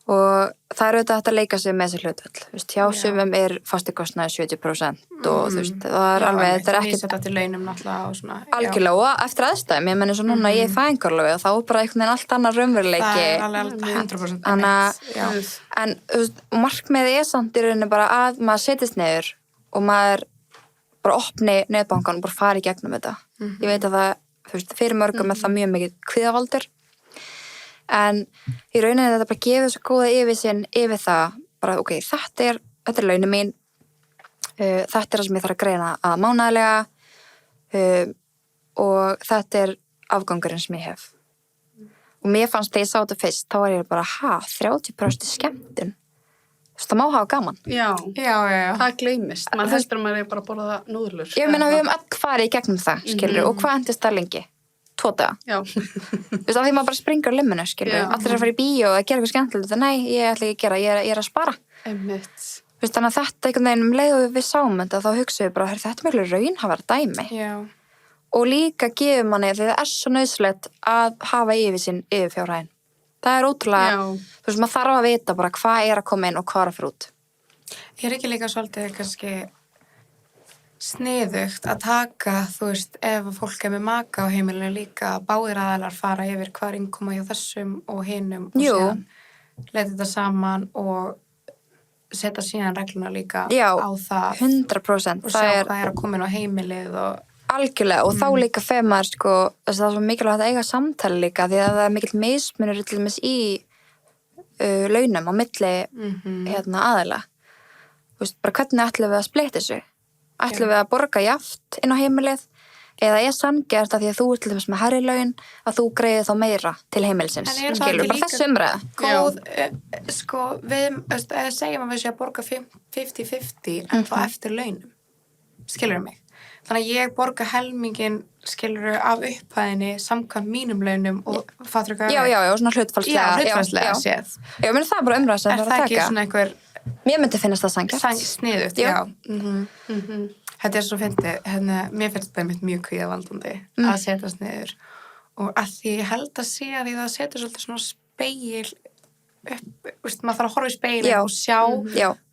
Og það er auðvitað hægt að leika sig með þessi hlutfall. Þú veist, hjá sumum fastikostnaður 70% og þú veist, það er alveg, þetta er ekki... Þetta til launum náttúrulega og svona... Algjörlega og eftir aðstæðum, ég menn eins og núna ég fæðingarlögu og þá er bara einhvern veginn allt annar raunveruleiki. Það er alveg 100% mitt. En þú veist, markmiðið er samt í rauninni bara að maður setjast niður og maður bara opni netbankan og bara fari í gegnum þetta. Ég veit að það, þú veist, fyrir mörgum er það mjög mikið kvíðavaldur. En í rauninni þetta bara gefur svo góða yfirsýn yfir það, bara ok, þetta er launin mín, þetta er það sem ég þarf að greiða að mánaðarlega og þetta er afgangurinn sem ég hef. Og mér fannst þegar ég sá þetta fyrst, þá var ég bara, 30% skemmtun. Það má hafa gaman. Já. Það gleymist. Maður heldur að maður er bara að borða núðlur. Ég meina við höfum öll farið í gegnum það, skilur, og hvað endist það lengi? 2 daga. Já. Þú veist, af því maður bara springur á limminu, skilur. Allir að fara í bíó og að gera eitthvað skemmtilegt. Nei, ég ætla ekki að gera, ég er að spara. Einmitt. Þú veist, þannig að þetta einhvern veginn leið og við sáum þetta, þá hugsaðum við bara, þetta er miklu raunhæfara dæmi. Já. Og líka gefur manni, því það er svo nauðsynlegt að hafa yfirsýn yfir fjárhæðin. Það er ótrúlega, þú veist, maður þarf að vita bara hvað er að koma inn og hvað er að fyrir út. Ég er ekki líka svolítið kannski sniðugt að taka, þú veist, ef fólk er með maka á heimilinu líka, báðir aðalar fara yfir hvað er innkoma hjá þessum og hinum og síðan leta þetta saman og setja síðan regluna líka á það 100% og sjá hvað er að koma inn á heimilið og algjörlega, og þá líka fer maður sko, það er svo mikilvægt að eiga samtali líka því að það er mikill mismunur til dæmis í launum á milli aðila. Þú veist, bara hvernig ætlum við að splitta þessu? Ætlum við að borga jaft inn á heimilið eða er sanngjarnt að því að þú ert til dæmis með hærri laun að þú greiðir þá meira til heimilisins, skilur, bara þessu umræða. Góð, sko, við segjum að við séum að borga 50-50 en þá eftir launum, skilur mig. Þannig að ég borga helmingin, skilur, af upphæðinni samkvæmt mínum launum og fattur ekki að... Já, svona hlutfallslega. Já, hlutfallslega séð. Já, menn það er bara umræða sem það er að taka. Er það ekki svona einhver... Mér myndi finnast það sanngjarnt. Sniðugt, já. Þetta er svo fyndið, mér finnst þetta mjög kvíðavaldandi að setjast niður og að því ég held að sé að því það setur svolítið svona speil upp, veist, maður þarf að horfa í speilin og sjá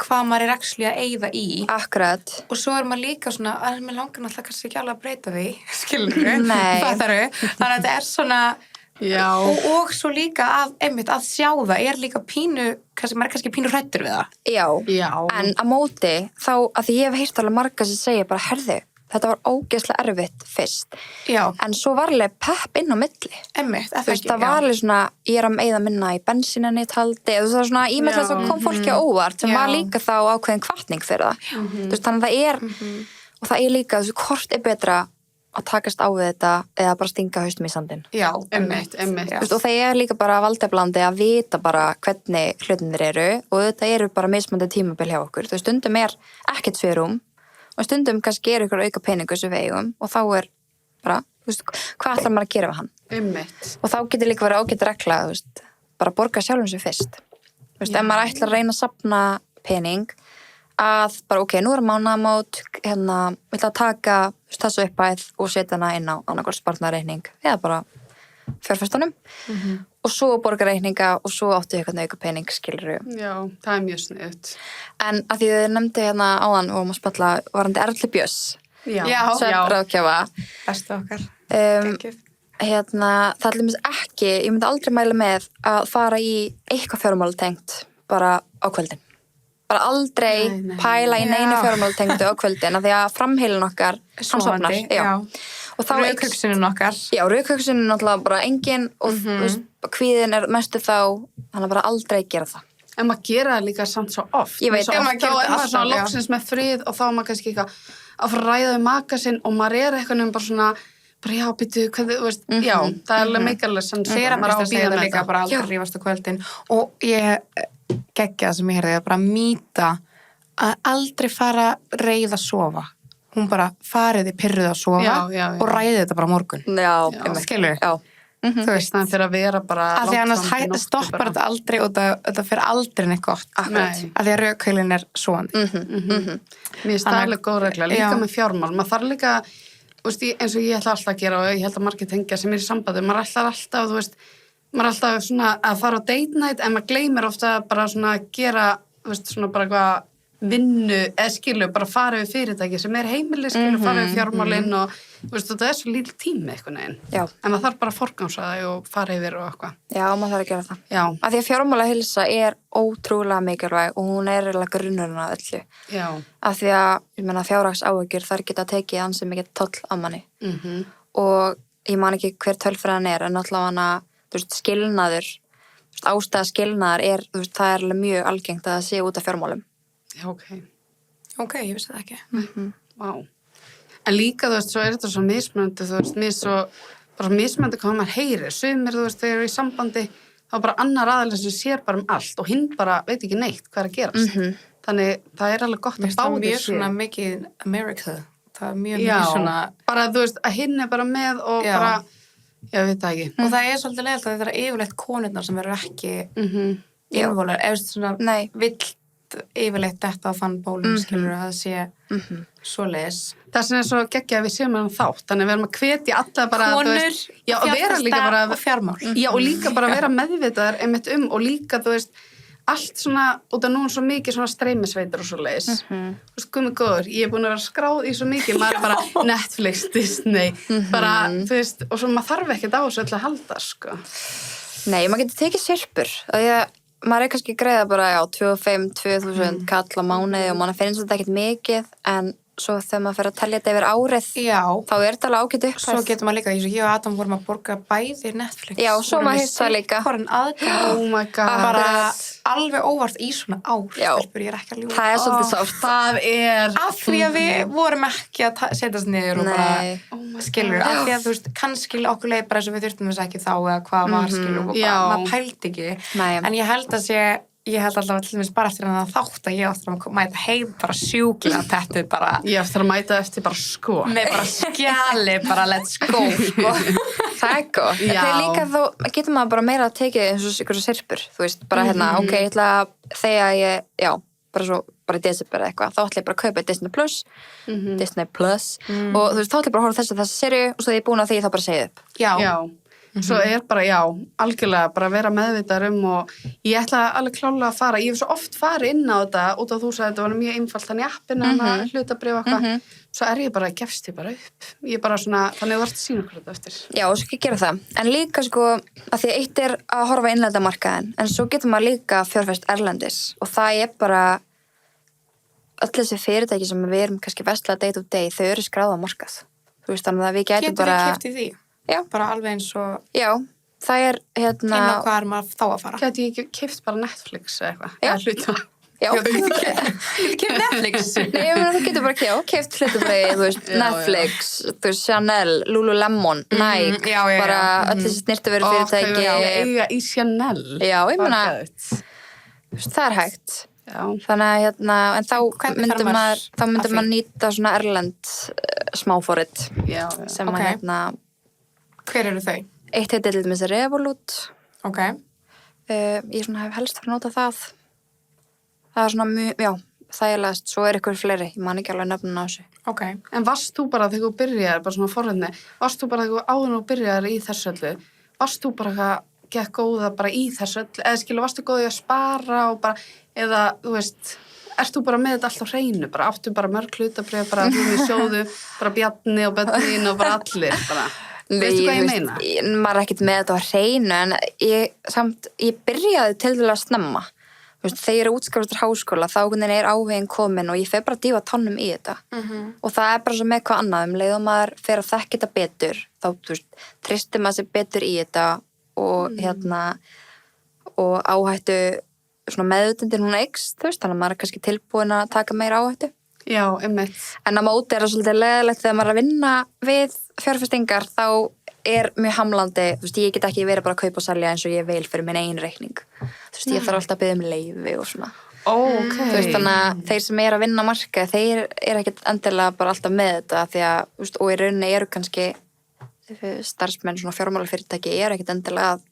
hvað maður er actually að eyða í. Akkurat. Og svo er maður líka svona, að mér langar náttúrulega kannski ekki alveg að breyta því, skilurðu, fattaru. Þannig að þetta er svona, Já. og svo líka einmitt að sjá það líka pínu, maður kannski pínu hrættur við það. Já, en á móti þá, að því ég hef heyrt alveg marga sem segja bara, herðu, þetta var ógeðslega erfitt fyrst. Já. En svo var alveg pepp inn á milli. Einmitt, það var alveg svona, ég að eyða minna í bensíninni taldi, það var svona ímyndilegt sem kom fólki á óvart, sem var líka þá ákveðin hvatning fyrir það. Þannig að það og það líka, hvort betra að takast á við þetta eða bara stinga haustum í sandinn. Já, einmitt. Og það líka bara valdablandi að vita bara hvernig hlutinir eru og þetta eru bara mismandi tímabil hjá okkur. Stundum ekkert svigrúm og stundum kannski ykkur auka peningu sem við eigum og þá bara, hvað ætlar maður að gera við hann? Einmitt. Og þá getur líka verið ágætt regla, bara borga sjálfum sér fyrst. Ef maður ætlar að reyna að safna pening að bara ok, nú mánaðamót, ég ætla að taka þessu uppæð og setja hana inn á annarkvæmt sparnareikning eða bara fjárfestunum og svo borga reikninga og svo áttu eitthvað auka pening, skilurðu. Já, það mjög sniðugt. En að því þið nefndi áðan og maður spalla varandi Erlu Björns. Svefnráðgjafa. Bestu okkar. Það allir ekki, ég myndi aldrei mæla með að fara í eitthvað fjármálatengt bara á kvöldin. Bara aldrei pæla í neinu fjármáltengdu á kvöldin af því að framheilin okkar hann sofnar. Og þá raukhugsunin okkar. Já, raukhugsunin náttúrulega bara engin og kvíðin mestu þá, þannig að bara aldrei gera það. En maður gera það líka samt svo oft. Ég veit, þá maður svona loksins með frið og þá maður kannski eitthvað að fara að ræða við maka sinn og maður eitthvað bara svona bara já, býtu, hvað þú veist, já, það alveg meikalega sem maður á að segja það líka bara aldrei rífast á kvöldin og ég geggja það sem ég heyrði, bara mýta að aldrei fara reið að sofa. Hún bara fariði pirruð að sofa og ræði þetta bara morgun. Skilur? Já. Þú veist, þannig fyrir að vera bara að því annars stoppar þetta aldrei og þetta fyrir aldrei neitt gott. Akkurat. Að því að raukhölin svoandi. Mér finnst það alveg góð regla, líka með fjármál. Maður þarf líka, eins og ég ætla alltaf að gera og ég held að margir tengja sem í sambandi, maður ætlar alltaf, þú veist, maður er alltaf svona að fara á date night en maður gleymir ofta bara svona að gera, þú veist, svona bara eitthvað vinnu, eða skilu, bara fara við fyrirtæki sem heimili, skilu, fara við fjármálinn og, þú veist, þetta svo lítill tími eitthvað neginn. Já. En maður þarf bara að forgangsa það og fara yfir og eitthvað. Já, maður þarf að gera það. Já. Af því að fjármálaheilsa ótrúlega mikilvæg og hún eiginlega grunnurinn að öllu. Já. Af því að, ég meina, fjárhagsáhyggjur, þær geta tekið ansi mikið toll á manni. Og ég man ekki hver tölfræðan en allavega skilnaður, ástæða skilnaðar það alveg mjög algengt að það sé út af fjármálum. Já, ok, ég vissi það ekki. Vá. En líka, þú veist, svo þetta svo mismunandi, þú veist, bara mismunandi hvað maður heyrir. Sumir, þú veist, þegar eru í sambandi, þá bara annar aðeins sem sér bara allt og hinn bara veit ekki neitt hvað að gerast. Þannig, það alveg gott að báðir sér. Það mjög svona mikið America. Það mjög svona... bara, þú veist, að hinn bara með og bara... Já, veit það ekki. Og það svolítið leiðilegt að þetta yfirleitt konurnar sem eru ekki innvolar, eða svona vill yfirleitt þetta á þann bólum, skilur að það sé svoleiðis. Það sem svo geggja að við séum þátt, þannig við erum að hvetja alla bara... Konur, fjárfestar og fjármál. Já, og líka bara vera meðvitaðar einmitt og líka, þú veist, allt svona, út af nú svo mikið svona streymisveitur og svoleiðis. Þú veist, komið góður, ég búin að vera skráð í svo mikið, maður bara Netflix, Disney, bara, þú veist, og svo maður þarf ekkert á þessu öll að halda, sko. Nei, maður getur tekið sirpur, maður kannski greiða bara, 2.500-2.000 kall á mánuði og maður finnst þetta ekkert mikið, en svo þegar maður fer að telja þetta yfir árið, þá þetta alveg ágætt upp. Svo getur maður líka, eins og ég og Adam vorum að borga bæði Netflix. Já, svo maður hitt það líka. Oh my god. Bara alveg óvart í svona ár. Stelpur, ég ekki að ljúga. Það svolítið sárt. Það af því að við vorum ekki að setjast niður og bara skilur, af því að þú veist, kannski okkur leið bara eins og við þurftum þess ekki þá eða hvað var skilur og bara, maður pældi ekki. En ég held alltaf til dæmis bara eftir að þátt að ég áttur að mæta heim bara sjúklega pettuð bara. Ég áttur að mæta eftir bara sko. Með bara skjali, bara let's go, sko. Það gott. Þegar líka þá getur maður bara meira að tekið eins og ykkur sirpur, þú veist, bara ok, ég ætla að þegar bara í desember eða eitthvað, þá ætla ég bara að kaupa Disney Plus, og þú veist, þá ætla ég bara að horfa þessa serju og svo þegar ég er búin á því þá bara segja upp. Já. Svo bara, já, algjörlega bara vera meðvitaður og ég ætla alveg klálega að fara. Ég hef svo oft farið inn á þetta út af þú sagði þetta var mjög einfalt þannig appinu hlutabréf eitthvað. Svo ég bara, gefst ég bara upp. Ég bara svona, þannig þú ert að sína okkur þetta eftir. Já, svo ekki gera það. En líka sko, að því eitt að horfa innlenda markaðin, en svo getur maður líka fjárfest erlendis og það bara öll þessi fyrirtæki sem við erum kannski vesla day to day, þau eru skráð á markað. Þú veist, þannig að við gætum bara... Getur við keypt í því? Já. Bara alveg eins og... Já, það Inn á hvað maður þá að fara? Gæti ég ekki keypt bara Netflix eða eitthvað? Já. Hluta. Já. Keypt Netflix? Nei, ég meina, þú getur bara keypt hlutabréf, þú veist, Netflix, þú veist, Chanel, Lululemon, Nike, bara öll þessi snirtuveru fyrirtæki. Þau eru eiga í Chanel. Já, ég meina, það hægt. Já. Þannig að en þá myndi maður nýta svona erlend smáforrit sem að Hver eru þau? Eitt heitir til dæmis Revolut. Ég svona hef helst fyrir að nota það. Það svona mjög, þægilegast. Svo ykkur fleiri, ég man ekki alveg nöfnum á þessu. En varst þú bara þegar þú byrjaðir, bara svona forritni, varst þú bara þegar þú áður og byrjaðir í þessu öllu, varst þú bara gekk góða bara í þessu öllu, eða skilu, varstu góðið að spara og bara, eða, þú veist, ert þú bara með þetta alltaf hreinu, bara áttu bara mörg hlutabréf, bara hún í sjóðu, bara Bjarni og Bönnin og bara allir, bara. Veistu hvað ég meina? Maður ekkert með þetta á hreinu, en ég byrjaði til að snemma. Þegar ég útskrifastur háskóla, þá áhuginn komin og ég fer bara að dýfa tannum í þetta. Og það bara svo með hvað annað, leið og maður fer að þekka þetta betur, þá, þú veist, tristir maður sér betur í þetta og og áhættu svona meðutundin hún eykst, þú veist, þannig að maður kannski tilbúin að taka meira áhættu. Já, einmitt. En að móti það svolítið leiðilegt þegar maður að vinna við fjárfestingar, þá mjög hamlandi, þú veist, ég get ekki verið bara að kaupa og selja eins og ég vil fyrir minn eigin reikning. Þú veist, ég þarf alltaf að biðja leyfi og svona. Okay. Þú veist, þannig að þeir sem að vinna marka, þeir ekkert endilega bara alltaf með þetta, því að, þú veist, og í rauninni eru kannski starfsmenn, svona fjármálafyrirtæki, ekkert endilega að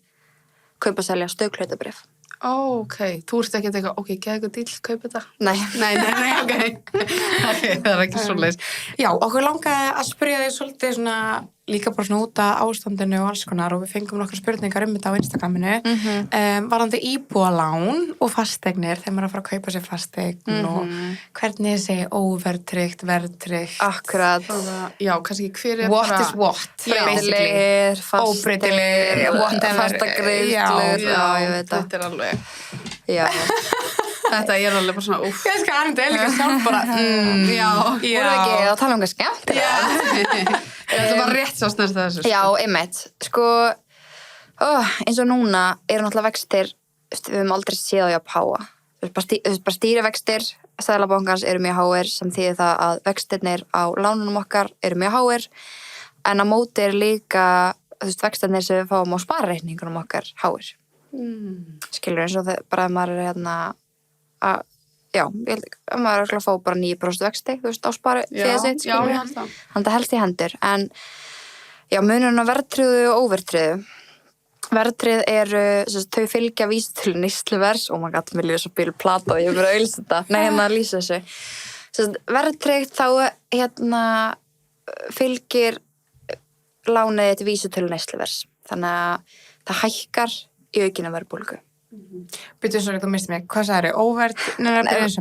kaupa og selja stöðhlutabréf. Þú ert ekki eitthvað, geða eitthvað dýl, kaupa þetta? Nei, það ekki svoleiðis. Já, okkur langaði að spyrja þig svolítið svona, líka bara svona út af ástandinu og alls konar og við fengum nokkra spurningar þetta á Instagraminu. Varðandi íbúðalán og fasteignir, þegar maður að fara að kaupa sér fasteign og hvernig þessi óverðtryggt, verðtryggt. Akkurat. Já, kannski hver what bara... is what? Breytilegir, óbreytilegir, fastagreiðslur. Já, ég veit það. Þetta alveg. Já. Þetta alveg bara svona, úff. Ég skal aðeins líka sjálf bara, já. Voru ekki að tala um hvað skemmt? Það er bara rétt svo snert þessu. Já, einmitt. Sko, eins og núna eru náttúrulega vextir, við höfum aldrei séð á jafn háa. Bara stýrivextir Seðlabankans eru mjög háir, sem þýðir það að vextirnir á lánunum okkar eru mjög háir, en á móti líka, vextirnir sem við fáum á sparreikningunum okkar háir. Skilur eins og það bara að maður ég held að maður að fá bara 9% vexti, þú veist, á spari fyrir sitt, skilur þannig að það helst í hendur, en já, munurinn á verðtryggðu og óverðtryggðu. Verðtryggð eru, þau fylgja vísitölu neysluverðs, my god, mér líður svo bíl plata og ég verið að auglýsa þetta, að lýsa þessu. Verðtryggð þá, fylgir lánið til vísitölu neysluverðs, þannig að það hækkar í aukina verðbólgu. Byrju, þú misti mig, hvað sagðirðu?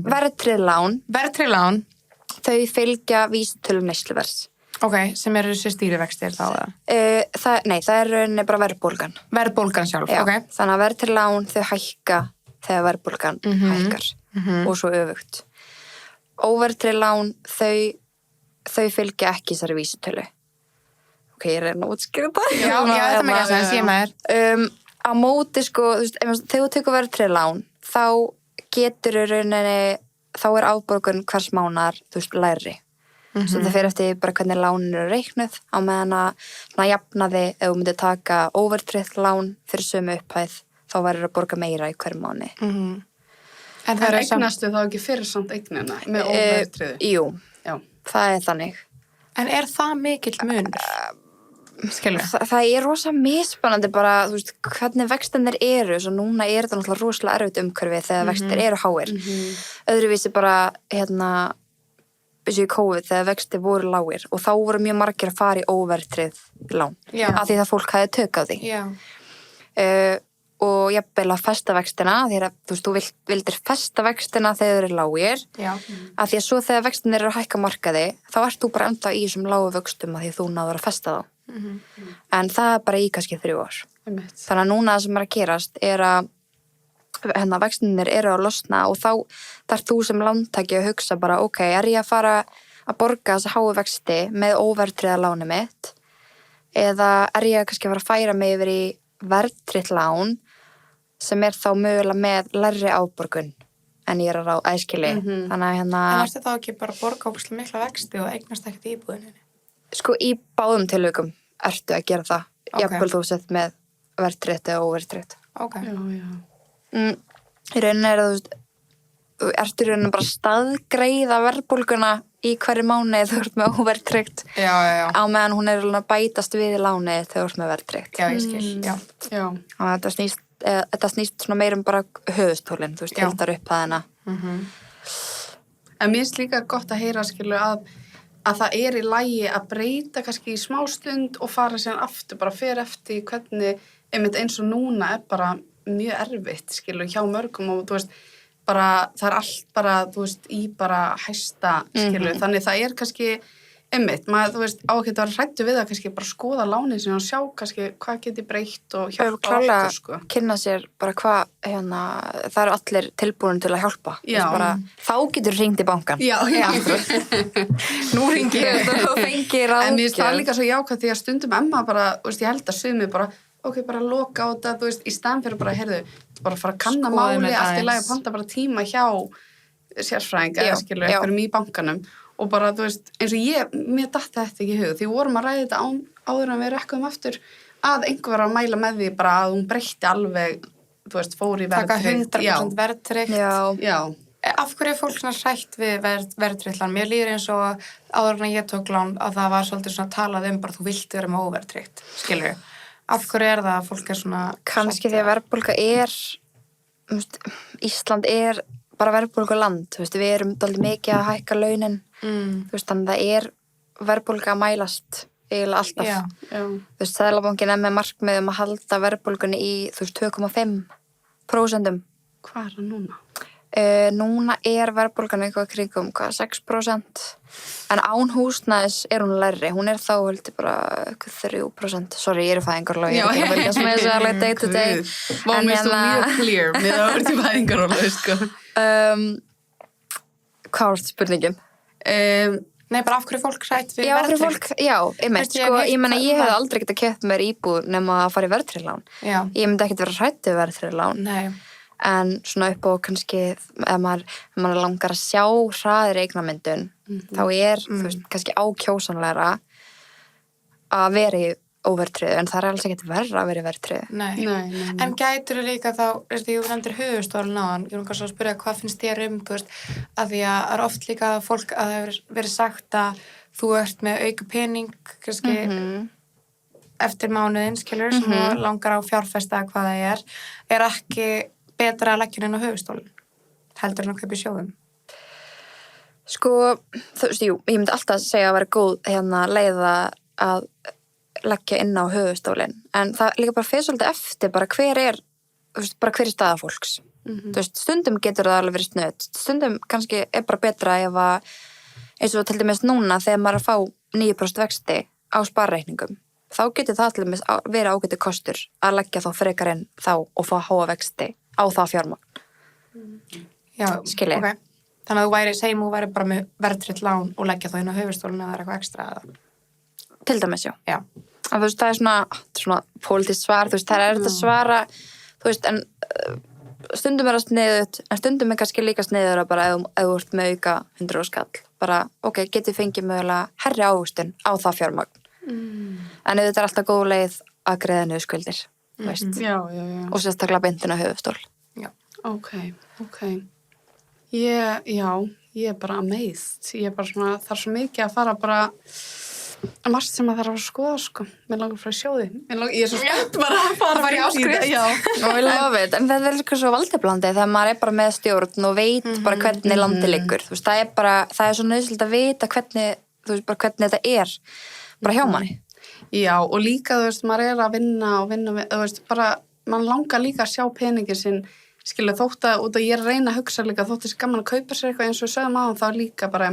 Verðtryggð lán. Verðtryggð lán? Þau fylgja vísitölu neysluverðs. Sem eru þessi stýrivextir þá? Nei, það er bara verðbólgan. Verðbólgan sjálf, já, þannig að verðtryggð lán, þau hækka þegar verðbólgan hækkar og svo öfugt. Óverðtryggð lán, þau fylgja ekki þessari vísitölu. Ég reyna að útskýra það. Já, þetta með ekki að sé með þér. Á móti, sko, þú veist, þegar þú tekur verðtryggð lán, þá getur í rauninni, þá afborgun hvers mánaðar, þú veist, lægri. Svo það fer eftir bara hvernig lánin eru reiknuð, á meðan að jafnaði, ef þú myndir taka óverðtryggt lán fyrir sömu upphæð, þá verður að borga meira í hverjum mánuði. En það eignastu þá ekki fyrir samt eignina með óverðtryggðu? Jú, það er þannig. En er það mikill munur? Það er rosa misspennandi bara, þú veist, hvernig vextirnir eru, svo núna er þetta náttúrulega rosalega erfitt umhverfi þegar vextir eru háir. Öðruvísi bara, þessu í COVID þegar vextir voru lágir og þá voru mjög margir að fara í óverðtryggð lán af því það fólk hafði tök á því og jafnvel að festa vextina því að þú vildir festa vextina þegar þeir eru lágir af því að svo þegar vextin eru að hækka markaði þá ert þú bara enda í þessum lágu vöxtum af því þú náður að festa þá en það er bara í kannski 3 ár þannig að núna það sem er að gerast er að vextinir eru að losna og þá þarf þú sem lántaki að hugsa bara ok, er ég að fara að borga þessa háu vexti með óverðtryggða láni mitt eða er ég kannski að fara að færa mig yfir í verðtryggt lán sem er þá mögulega með lægri afborgun en ég er að æskili þannig að En varstu þá ekki bara að borga ógeðslega mikla vexti og eignast ekkert í íbúðinni? Sko í báðum tilvikum ertu að gera það jafnvel þú sett með verðtryggt eða óverðtryggt í rauninni er þú ertu í rauninni bara staðgreiða verðbólguna í hverju mánuði þegar þú ert með óverðtryggt á meðan hún er að bætast við í lánið þegar þú ert með verðtryggt ég skil og þetta snýst svona meira bara höfuðstólinn, þú veist, heldar upp það En mér finnst líka gott að heyra skilu að það er í lagi að breyta kannski í smá stund og fara síðan aftur, bara fer eftir hvernig einmitt eins og núna er bara mjög erfitt, skilu, hjá mörgum og þú veist, bara, það er allt bara, þú veist, í bara hæsta, skilu, þannig það er kannski einmitt, maður, þú veist, á ekki að vera hræddur við að kannski bara skoða lánið sinni og sjá kannski hvað geti breytt og hjálpa aftur, sko. Kynna sér bara hvað, það eru allir tilbúin til að hjálpa. Bara, þá getur hringt í bankan. Já. Nú hringi ég og fengi ráðgjöf. En mér finnst það líka svo jákvæmt því að stundum Emma bara, þú veist, ég held að sumir bara, ok, bara loka á þetta, þú veist, í staðinn fyrir bara, heyrðu, bara fara að kanna máli, allt í lagi að panta bara tíma hjá sérfræðinga, eða skilur, einhverjum í bankanum og bara, þú veist, eins og mér datt þetta ekki í hug, því vorum að ræða þetta áður en við rekkuðum aftur að einhver var að mæla með því bara að hún breytti alveg, þú veist, fór í verðtryggt. Taka 100% verðtryggt. Já. Af hverju er fólk svona hrætt við verðtryggt lán? Mér líður eins og áður en ég tók lán að það var svolítið svona talað bara þú vilt vera með óverðtryggt, skilur við. Af hverju er það að fólk er svona... Kannski því að verðbólga Ísland er bara verðbólguland, þú veist, við erum dálítið mikið að hækka launin, þú veist, þannig það er verðbólga að mælast eiginlega alltaf. Þú veist, Seðlabankinn er með markmiðum að halda verðbólgunni í, þú veist, 2,5%. Hvað er það núna? Núna er verðbólgan eitthvað kringum 6%, en án húsnæðis er hún lægri, hún er þá heldur bara 3%. Sorry, ég er í fæðingarorlofi, ég er ekki að fylgjast með þessu alveg day to day. Mér finnst þú mjög clear með að vera í fæðingarorlofi, sko. Hvað var þetta spurningin? Nei, bara af hverju fólk hrætt við verðtryggt? Já, einmitt, sko, ég meina, ég hef aldrei getað keypt mér íbúð nema að fara í verðtryggð lán. Ég myndi ekkert vera hrædd við verðtryggð lán. Nei. En svona upp á kannski, ef maður langar að sjá hraðir eignamyndun, þá er, þú veist, kannski ákjósanlegra að vera í óverðtryggðu, en það er alls ekkert verra að vera í verðtryggðu. Nei. En gætirðu líka þá, þú nefndir höfuðstólinn áðan, ég kannski að spyrja hvað finnst þér þú veist, að því að það er oft líka að fólk að það hefur verið sagt að þú ert með auka pening, kannski eftir mánuðinn, skilur, sem þú langar á fjárfesta hvað það er ekki betra að leggja inn á höfuðstólinn heldur en að kaupa í sjóðum? Sko, þú veist, ég myndi alltaf segja að vera góð leiða að leggja inn á höfuðstólinn, en það líka bara fyrir svolítið eftir bara hver er staða fólks. Þú veist, stundum getur það alveg verið snöð, stundum kannski er bara betra ef að, eins og til dæmis núna þegar maður er að fá 9% vexti á sparreikningum, þá getur það til dæmis verið ágættur kostur að leggja þá frekar inn þá og fá háa vexti á það fjármagn. Já, skilji. Okay. Þannig að þú væri bara með verðtryggt lán og leggja þá inn á höfuðstólinn eða eitthvað ekstra eða? Til dæmis, já. Þú veist, það er svona pólitískt svar, þú veist, það er þetta svara, þú veist, en stundum er það sniðut, en stundum er kannski líka sniður að bara ef þú ert með auka 100 skall, bara, ok, getið fengið mögulega herri ávöxtun á það fjármagn. En þetta er alltaf góð leið að greiða niður skuldir, þú veist. Já. Og sérstaklega bindin á höfuðstól. Já. Ok. Ég er bara amazed. Ég er bara svona, það er svo mikið að fara bara margt sem að þarf að skoða, sko. Mér langar frá sjóði. Ég svo spennt bara að fara í áskrift. Já. Og við lofið, en þetta líka svo valdablandi þegar maður bara með stjórn og veit bara hvernig landi liggur. Þú veist, það er svo nauðsynlegt að vita hvernig, þú veist, bara hvernig þetta er bara hjá manni. Já, og líka, þú veist, maður að vinna, þú veist, bara, mann langar líka að sjá peningin sinn, skilja þótt að, út að ég reyna að hugsa líka, þótt þessi gaman að kaupa sér eitthvað eins og við sögum á hann, þá líka bara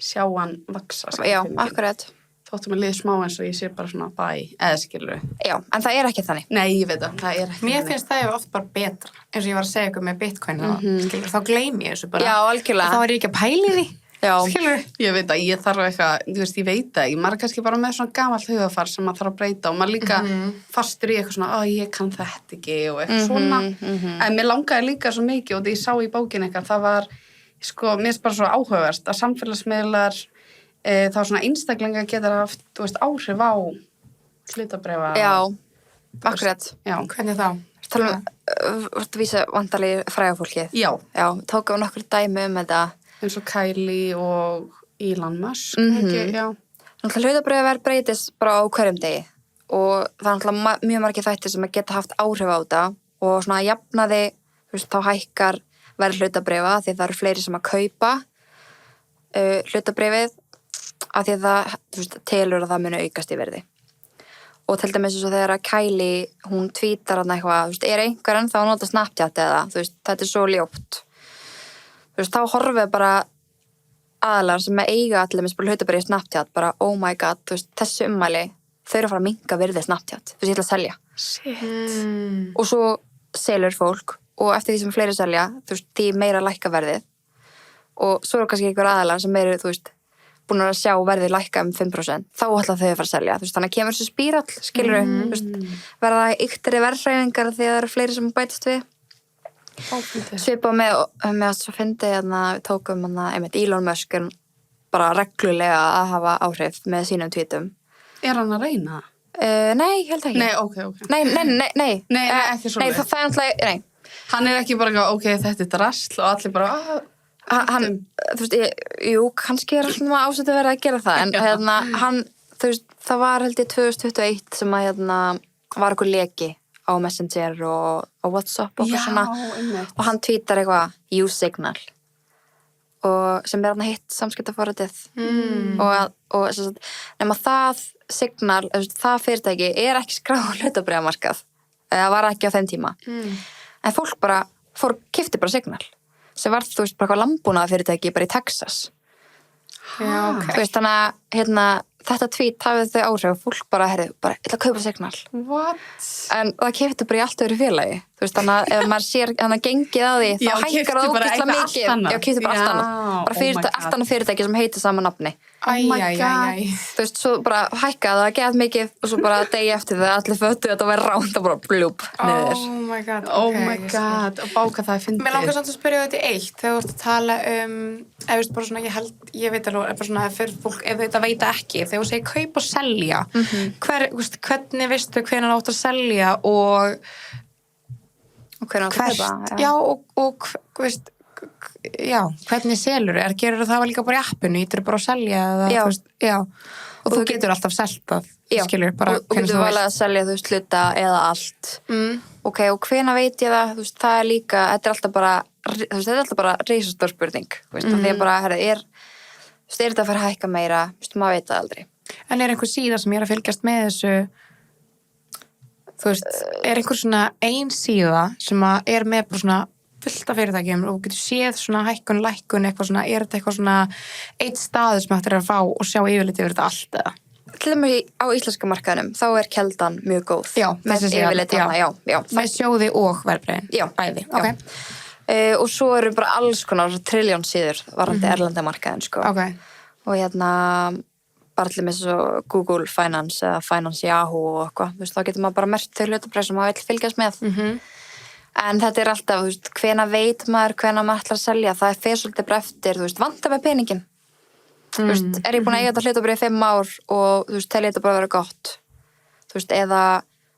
sjá hann vaksa. Já, akkurat. Þóttum að liði smá eins og ég sé bara svona eða skilur. Já, en það ekki þannig. Nei, ég veit það er ekki Mér finnst það oft bara betra, eins og ég var að segja ykkur með Bitcoin, skilur, þá gleymi ég þessu bara. Já, algjörlega. Þá ég ekki að pæli því. Já. Skilur. Ég veit að ég þarf eitthvað, þú veist, ég veit það, maður kannski bara með svona gamalt hugafar sem maður þarf að breyta og maður líka fastur í eitthvað svona, ég kann þetta ekki og eitthvað svona. En mér langaði líka svo mikið og það ég sá í bókinni eitthvað, það var, sko, mér finnst bara svo áhugaverst að samfélagsmiðlar, þá svona einstaklinga getur haft, þú veist, áhrif á hlutabréfa. Já, akkurat. Já. Hvernig þá? Talum að vísa vantarlega frægafólkið. Já. Já, tókum nokkur dæmi þetta. Eins og Kylie og Elon Musk. Ekki, já. Náttúrulega hlutabréfaverð breytist bara á hverjum degi og það er náttúrulega mjög margir þættir sem að geta haft áhrif á þetta og svona jafnaði, þú veist, þá hækkar verð hlutabréfa því það eru fleiri sem að kaupa hlutabréfið af því að það, þú veist, telur að það muni aukast í verði. Og til dæmis eins og þegar að Kylie, hún tvítar hann eitthvað, þú veist, er einhver ennþá að nota Snapchat eða, þú veist, þetta er svo ljótt. Þú veist, þá horfið bara aðalar sem eiga allir með spil hlutabréf í Snapchat, bara, oh my god, þú veist, þessi ummæli, þau eru að fara að minnka virði Snapchat, þú veist, ég ætla að selja. Shit. Og svo selur fólk, og eftir því sem fleiri selja, þú veist, því meira lækka verðið. Og svo eru kannski einhver aðalar sem eru, þú veist, búin að sjá verðið lækka 5%, þá ætla þau að fara að selja. Þú veist, þannig að kemur þessu spírall, skilurðu, þú veist, verða yktri verðhræfingar því að það eru fleiri sem bætast við. Svipað með að svo fyndi hérna, við tókum hérna, einmitt Elon Musk bara reglulega að hafa áhrif með sínum tweetum. Er hann að reyna það? Nei, held ekki. Nei, ok. Nei. Nei, ekki svo Nei, það er alltaf, nei. Hann er ekki bara, ok, þetta er drasl og allir bara, Hann, þú veist, jú, kannski alltaf ásættu verið að gera það, en hérna, þú veist, það var held ég 2021 sem að hérna var eitthvað leki á Messenger og á WhatsApp og svona, og hann tweetar eitthvað, use Signal, og sem hérna hitt samskiptaforritið, og nema það Signal, það fyrirtæki er ekki skráð hlutabréfamarkað, það var ekki á þeim tíma, en fólk bara keypti bara Signal. Sem var, þú veist, bara eitthvað landbúnaðarfyrirtæki bara í Texas. Já, ok. Þú veist, þannig að, hérna, þetta tweet hafið þau áhrif og fólk bara, ég ætla að kaupa Signal. What? En það keypti bara í allt öðru félagi. Þú veist, þannig að ef maður sér hann að gengið á því, þá hækkar það ógeðslega mikið. Já, keypti bara allt annað. Bara allt annað fyrirtæki sem heitir sama nafni. Oh my god. Þú veist, svo bara hækkaði það gett mikið og svo bara degi eftir það allir föttu þetta var ránt og bara blúp niður. Oh my god. Oh my god. Og báka það að fyndi. Mér langar samt að spyrja þetta eitt þegar þú ert að tala ef veist bara svona, ég veit alveg, bara svona fyrir fólk, ef þetta veit ekki, þegar þú segir kaup og selja, hvernig veistu hvenær átt að selja og hvenær átt að kaupa? Já, og veist, já, hvernig selur gerur það líka bara í appinu, ítir bara að selja eða, já. Þú veist, já, og þú getur alltaf selt það, skilur, bara og getur valið að selja, þú veist, hluta eða allt. Ok, og hvenær veit ég það, þú veist, það er líka, þetta er alltaf bara, þú veist, þetta er alltaf bara risastór spurning, þú veist, því að bara, er þetta að fara að hækka meira, þú veist, maður veit það aldrei. En er einhver síða sem ég er að fylgjast með þessu, þú veist, er einhver svona ein síða sem að er með bara svona fullt af fyrirtækjum og getur séð svona hækkun, lækkun, eitthvað svona, er þetta eitthvað svona eitt staður sem hægt að fá og sjá yfirleitt yfir þetta allt eða? Til dæmis á íslenska markaðinum, þá er keldan mjög góð. Já, þessi síðan, já. Með sjóði og verðbréfin? Já. Bæði, ok. Og svo eru bara alls konar trilljón síður varandi erlenda markaðin, sko. Ok. Og hérna, bara allir með svo Google Finance eða Finance Yahoo og eitthvað, þú veist, þá getur maður bara merkt þau hlutabréf sem maður vill fylgjast með. En þetta er alltaf, þú veist, hvenær veit maður, hvenær maður ætlar að selja, það er fyrir svolítið bara eftir, þú veist, vantar með peningin. Þú veist, er ég búin að eiga þetta hlutabréf í 5 ár og, þú veist, tel ég þetta bara að vera gott. Þú veist, eða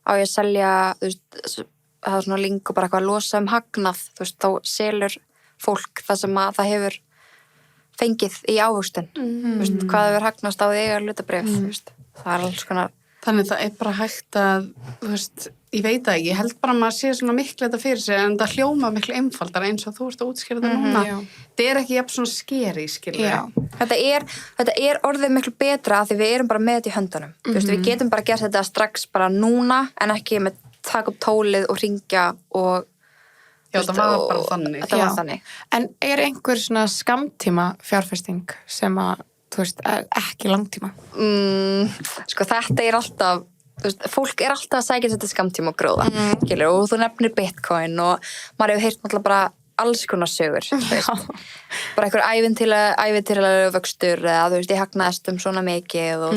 á ég að selja, þú veist, það er svona link og bara eitthvað að losa hagnað, þú veist, þá selur fólk það sem að það hefur fengið í ávöxtun hvað hefur hagnast á því eiga hlutabréf það alls konar. Þannig það bara hægt að, ég veit það ekki, ég held bara að maður sé svona miklu þetta fyrir sig en það hljóma miklu einfaldar eins og þú ert að útskýra þetta núna. Það ekki jafn svona skeri, skilur. Þetta er orðið miklu betra af því við erum bara með þetta í höndunum. Við getum bara gert þetta strax bara núna en ekki með taka upp tólið og hringja og það var bara þannig. Þetta var þannig. En einhver svona skammtíma fjárfesting sem að ekki langtíma? Sko þetta alltaf, fólk alltaf að sækja þetta skammtíma og gróða, skilur, og þú nefnir Bitcoin og maður hefur heyrt náttúrulega bara alls konar sögur, bara einhver ævintýralega vöxtur eða ég hagnaðist svona mikið og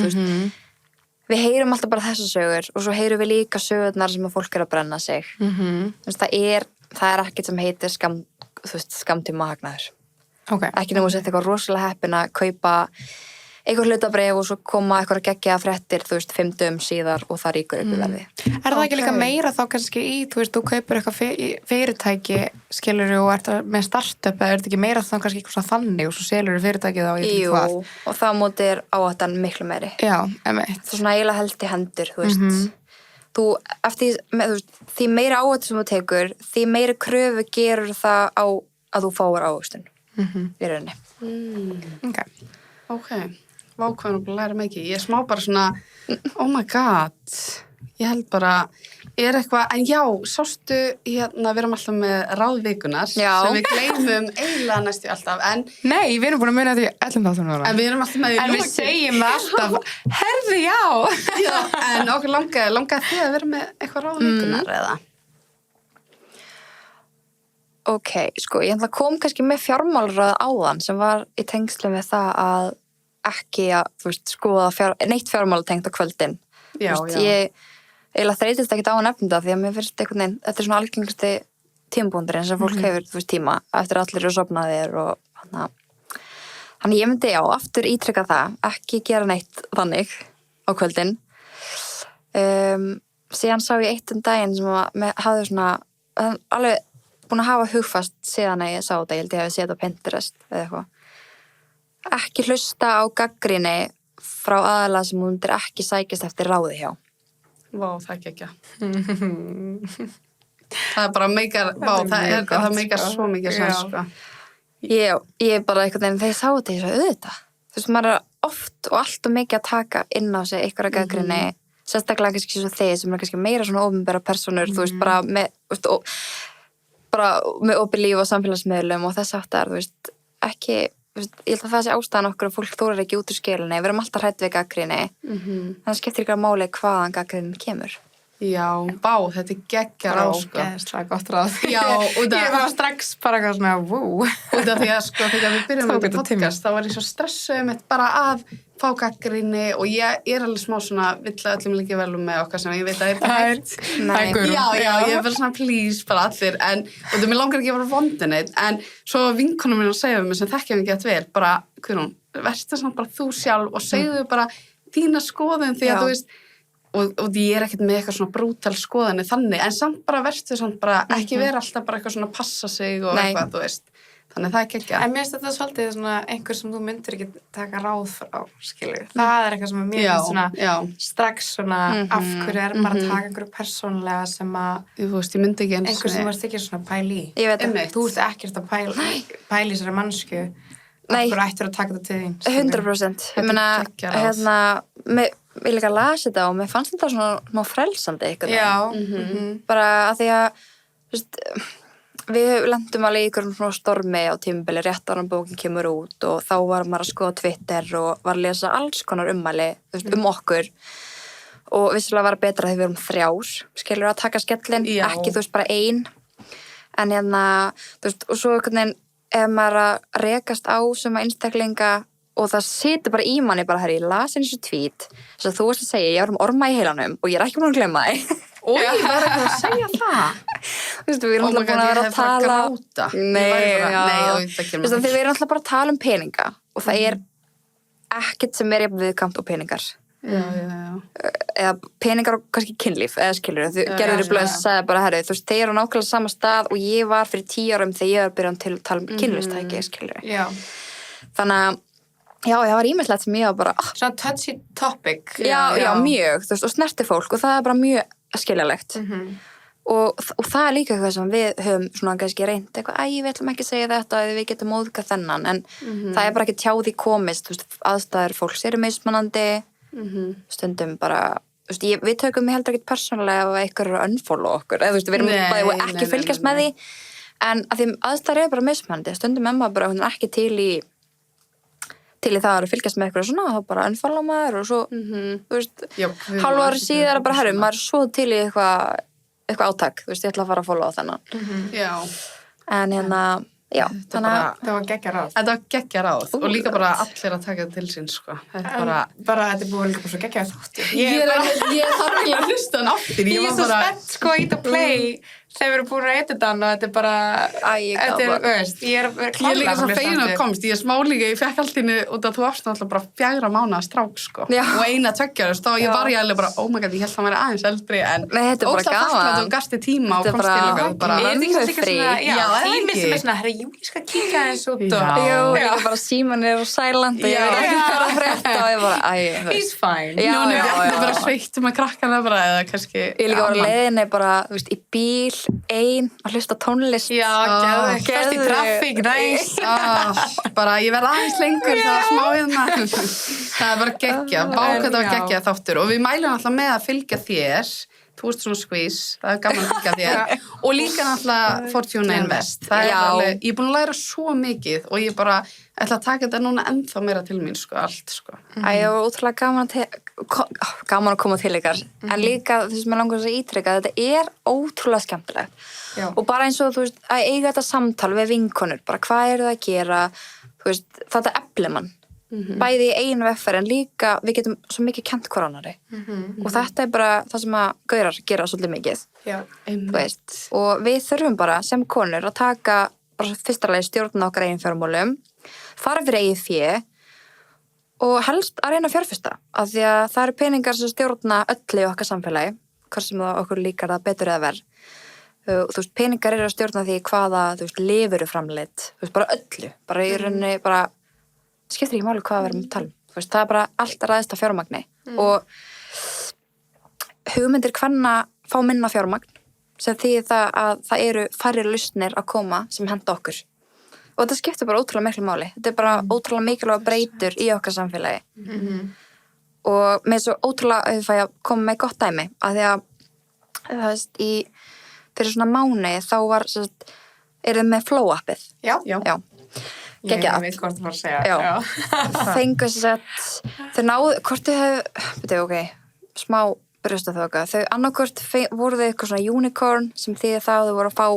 við heyrum alltaf bara þessar sögur og svo heyrum við líka sögurnar sem að fólk að brenna sig. Það er ekkert sem heitir skammtíma hagnaður. Ekki nefnum að setja eitthvað rosalega heppin að kaupa eitthvað hlutabréf og svo koma eitthvað að gegja fréttir 5 dögum síðar og það ríkur upp í verði. Er það ekki líka meira þá kannski í, þú kaupir eitthvað fyrirtæki skilur og ert með startup eða er þetta ekki meira þá kannski eitthvað svona þannig og svo selur fyrirtækið á eitthvað hvað? Jú, og það mótir áhættan miklu meiri. Já, emitt. Það svona eiginlega held í hendur, þú því meira áhættu sem þú tekur, því meira kröfu gerur það á að þú fáir ávöxtun. Í rauninni. Ok. Vákvæðan og læra mikið. Ég smá bara svona, oh my god, ég held bara, eitthvað, en já, sástu, við erum alltaf með ráðvikunar sem við gleymum eiginlega næstu alltaf, en... Nei, við erum búin að muna þetta í 11 þáttunum. En við erum alltaf með því En við segjum það alltaf, herðu já! Já, en okkur langaði þið að vera með eitthvað ráðvikunar eða? Ok, sko, ég kom kannski með fjármálaráð áðan sem var í tengslu með það að ekki að, skoða neitt fjármálatengt á kvöldin. Já. Ég eiginlega þreytist ekkert á að nefna það því að mér finnst einhvern veginn, þetta er svona algengasti tímabúndurinn sem fólk hefur, tíma eftir allir eru sofnaðir og þannig ég myndi aftur ítrykka það, ekki gera neitt þannig á kvöldin. Síðan sá ég eitt daginn sem hafði svona, alveg búin að hafa hugfast síðan að ég sá þetta, ég held ég hefði séð á Pinterest eða eitthvað. Ekki hlusta á gagnrýni frá aðala sem hún myndir ekki sækist eftir ráði hjá. Vá, það ekki. Það bara meikar, það meikar svo mikið sens, sko. Ég bara einhvern veginn, þegar ég sá þetta, ég svo auðvitað. Maður er oft og allt og mikið að taka inn á sig einhverja gagnrýni, sérstaklega kannski svo þið sem er kannski meira svona opinbera persónur, bara með opið líf og samfélagsmiðlum og þess aftar, ekki, ég held að það sé ástæðan okkur að fólk þórar ekki út úr skelinni, við erum alltaf hrædd við gagnrýni, það skiptir ekki að máli hvaðan gagnrýnin kemur. Já, þetta er geggjar á, sko. Ógeðslega gott ráð. Já, ég var strax bara eitthvað svona, Út af því að, þegar við byrjum með þetta podcast, þá var ég svo stressuð með bara að fá gagnrýni og ég er alveg smá svona, vill að öllum líka vel með okkar sem ég veit að ekki hægt. Já, ég er bara svona, please, bara allir, og það mér langar ekki að vera vondin eitt, en svo vinkonum minn að segja við mig sem þekkja mig gett vel, bara, Guðrún, verður svona bara þú sjálf og segðu bara þína skoðun því að þú veist, og ég er ekkert með eitthvað svona brútal skoðanir þannig, en samt bara verður samt bara ekki vera alltaf bara eitthvað svona passa sig og eitthvað, þú veist. Þannig það er geggja. En mér finnst þetta svolítið svona einhver sem þú myndir ekki taka ráð frá, skilur. Það er eitthvað sem mér finnst svona strax svona af hverju er maður að taka einhverju persónlega sem að þú veist, ég myndi ekki eins einhver sem varst ekki svona pæli í. Ég veit það. Þú ert ekkert að pæli þessari mannsku. Af hverju ættir að taka þetta til þín? 100%. Ég meina, ég líka að lasa þetta og mér fannst þetta svona frelsandi eitthvað. Já. Bara að því að, þú veist, við lendum alveg í einhverjum svona stormi á tímabili rétt áður en bókin kemur út og þá var maður að skoða Twitter og var að lesa alls konar ummæli, þú veist, okkur og vissulega var betra þegar við erum 3, skilur að taka skellin, ekki þú veist bara 1 en þú veist, og svo einhvern veginn ef maður að rekast á sem að einstaklinga og það situr bara í manni bara, herri, ég las eins og tweet þess að þú veist að segja, ég var orma í heilanum og ég er ekki búin að glemma þig. Og ég var ekki að segja það. Þú veist, við erum alltaf búin að vera að tala. Nei, við erum alltaf bara að tala um peninga og það er ekkert sem er jafn viðkvæmt og peningar. Eða peningar og kannski kynlíf, eða skilur þau gerður í blöðs og sagði bara, herri, þú veist, þeir eru nákvæmlega sama stað og ég var fyrir 10 árum þegar ég var að byrja til að tala um kynlífstæki, skilur þau. þannig að já, það var ýmislegt sem ég var bara Svona touchy topic. já, mjög, þú veist, og snerti fólk og það er bara mjög skiljalegt og það er líka eitthvað sem við höfum svona kannski reynt eitthvað, við ætlum ekki að segja þetta eða við getum móðgað þennan en það er bara ekki tjá því komist, þú veist, aðstæður fólks eru mismunandi stundum bara við tökum heldur ekkert persónulega ef einhver eru að unfollow okkur eða þú veist, við erum bæði ekki fylgjast með því en að því aðstæður eru bara mismunandi stundum bara ekki til í það að fylgjast með eitthvað svona þá bara unfollow maður og svo þú veist, hálfu ári síðar bara herrum, maður er svo til í eitthvað átak, þú veist, ég ætla að fara að followa þennan en já, þannig að það var geggjaráð. Þetta var geggjaráð og líka bara allir að taka þetta til sín, sko. Þetta er bara, þetta er búin líka bara svo geggjað þáttur. Ég þarf ekki að hlusta hann aftur. Ég er svo spennt, sko, í þetta play þegar við erum búin að edita hann og þetta er bara, þetta er, veist, ég er líka svo fegin að komst, ég er smá líka, ég fekk allt inni út að þú varst náttúrulega bara 4 mánaða strák, sko. Og 1 2 og ég var alveg bara, oh my god, ég held að hann væri aðeins eldri en óslega þú gasti tíma og komst til okkar bara tími sem er svona, herra, ég skal kíka eins út og líka bara síman er og silent og ég veit ekki hvað að frétta og ég bara, he's fine. Nú er við bara sveitt með krakkana bara eða kannski ég líka var leiðinni bara, þú veist, í bíl ein að hlusta tónlist geðveikt í traffic, nice bara ég verð aðeins lengur það var smá það er bara geggja þetta var geggja þáttur og við mælum alltaf með að fylgja þér þú ert svona squeeze, það er gaman að fylgja þér og líka náttúrulega Fortuna Invest það er alveg, ég er búin að læra svo mikið og ég bara ætla að taka þetta núna ennþá meira til mín, sko, allt, sko ég var ótrúlega gaman að koma til ykkar en líka þess að mér langar að ítreka þetta er ótrúlega skemmtilegt og bara eins og þú veist, að eiga þetta samtal við vinkonur, bara hvað eru það að gera þú veist, þetta eflir mann bæði í einu vegferð en líka við getum svo mikið kennt hver annarri og þetta er bara það sem að gaurar gera svolítið mikið þú veist, og við þurfum bara sem konur að taka bara fyrsta lagi stjórna okkar eigin fjármálum fara fyrir eigið fé og helst að reyna að fjárfesta af því að það eru peningar sem stjórna öllu í okkar samfélagi hvort sem það okkur líkar það betur eða verð þú veist, peningar eru að stjórna því hvaða þú veist, lifur framleitt þú veist, bara öllu, bara í rauninni bara skiptir ekki máli hvað við erum að tala þú veist, það er bara allt að ræðast af fjármagni og hugmyndir kvenna fá minna fjármagn sem því það að það eru færri lausnir að koma sem henda okkur og þetta skiptir bara ótrúlega miklu máli þetta er bara ótrúlega mikilvæg breytur í okkar samfélagi og með svo ótrúlega fæ að koma með gott dæmi að því að það veist fyrir svona mánuði þá var eru þið með Flow appið já. Gekkja ég veit hvort það var að segja fengu þau náðu hvort þau hefðu smá brjóstaþoka þau annarkvort voru þau eitthvað svona unicorn sem þýðir það að þau voru að fá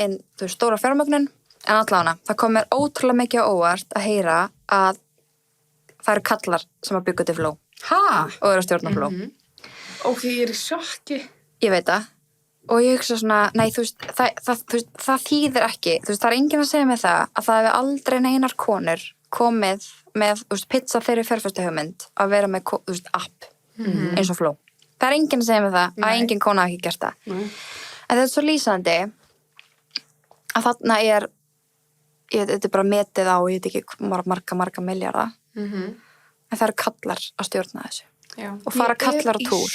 inn þau stóra fjármögnun en allavega það kom mér ótrúlega mikið á óvart að heyra að það eru kallar sem að byggja til Flow og eru að stjórna Flow ég er í sjokki ég veit það og ég hugsa svona, nei þú veist það þýðir ekki, þú veist það er enginn að segja með það að það hefur aldrei neinar konur komið með, þú veist, pizza þeirri fjárfæstuhugmynd að vera með, þú veist, app eins og Flow. Það er enginn að segja með það að enginn kona hafi ekki gert það. En þetta er svo lýsandi að þarna þetta er bara metið á, ég veit ekki, marga milljarða en það eru kallar að stjórna þessu. Já. Og fara kallar á túr.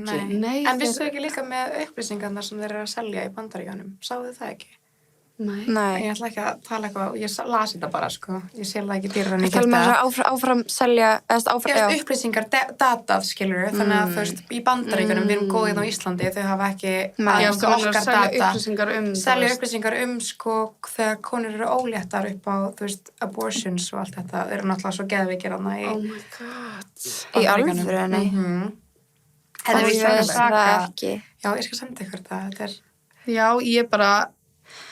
Nei. En vissu ekki líka með upplýsingarnar sem þeir eru að selja í Bandaríkjunum? Sáðu þið það ekki? Nei. Ég ætla ekki að tala eitthvað, ég las þetta bara, sko. Ég sé það ekki dýrar en ég geta. Það er áfram selja, upplýsingar, datað, skilur þannig að þú veist, í Bandaríkjunum, við erum góðið á Íslandi, þau hafa ekki okkar data. Selja upplýsingar sko, þegar konur eru óléttar upp á, þú veist, abortions og allt þetta, þeir eru náttúrulega svo geðveikir þarna í oh my god. Í alvörunni. Það er ekki. Já, ég skal senda ykkur þetta er. Já, ég bara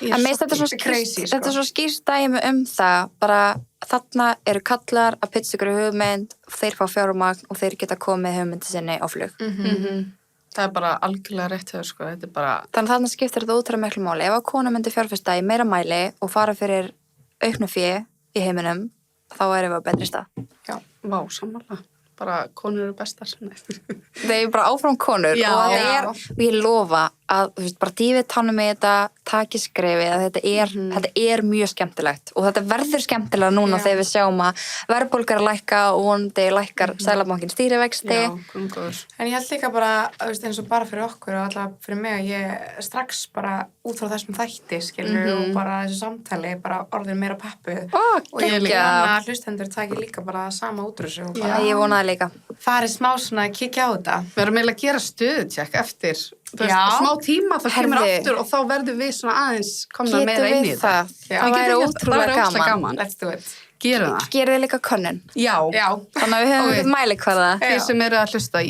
en mér þetta er svo skýrt dæmi það bara þarna eru kallar að pitcha ykkur hugmynd þeir fá fjármagn og þeir geta komið hugmyndi sinni á flug það er bara algjörlega rétt höfð sko. Þetta er bara þannig að þarna skiptir þetta ótrúlega miklu máli ef að kona myndi fjárfesta í meira mæli og fara fyrir auknu fé í heiminum þá erum við á betri stað já, vá, sammála bara konur eru bestar það er bara áfram konur og ég lofa að þú veist, bara dýfið tánum í þetta, taki skrefið, að þetta er mjög skemmtilegt og þetta verður skemmtilega núna þegar við sjáum að verðbólgar að lækka og vonandi lækkar Seðlabankinn stýrivexti. En ég held líka bara, þú veist, eins og bara fyrir okkur og alltaf fyrir mig að ég strax bara út frá þessum þætti, skilur og bara þessu samtali, bara orðin meira peppuð og ég vona að hlustendur taki líka bara sama útrúsi og bara ég vonaði líka. Farið smá svona að kíkja á þetta. Við erum eiginlega að gera stöðutjekk eftir smá tíma, þá kemur aftur og þá verðum við svona aðeins komna meira inn í það. Það væri ótrúlega gaman. Let's do it. Gerum það. Gerið þið líka könnun. Já. Þannig að við höfum eitthvað mælikvarða. Þið sem eru að hlusta,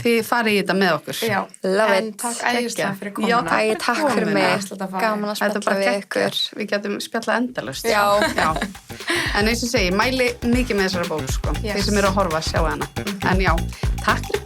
þið farið í þetta með okkur. Já. Love it. En takk æðislega fyrir komuna. Já, takk fyrir mig. Gaman að spjalla við ykkur. Við getum spjallað endalaust. Já. En eins og segi, mæli mikið með þessara bók, sko. Þið sem eru að horfa, sjá hana. En já, takk fyrir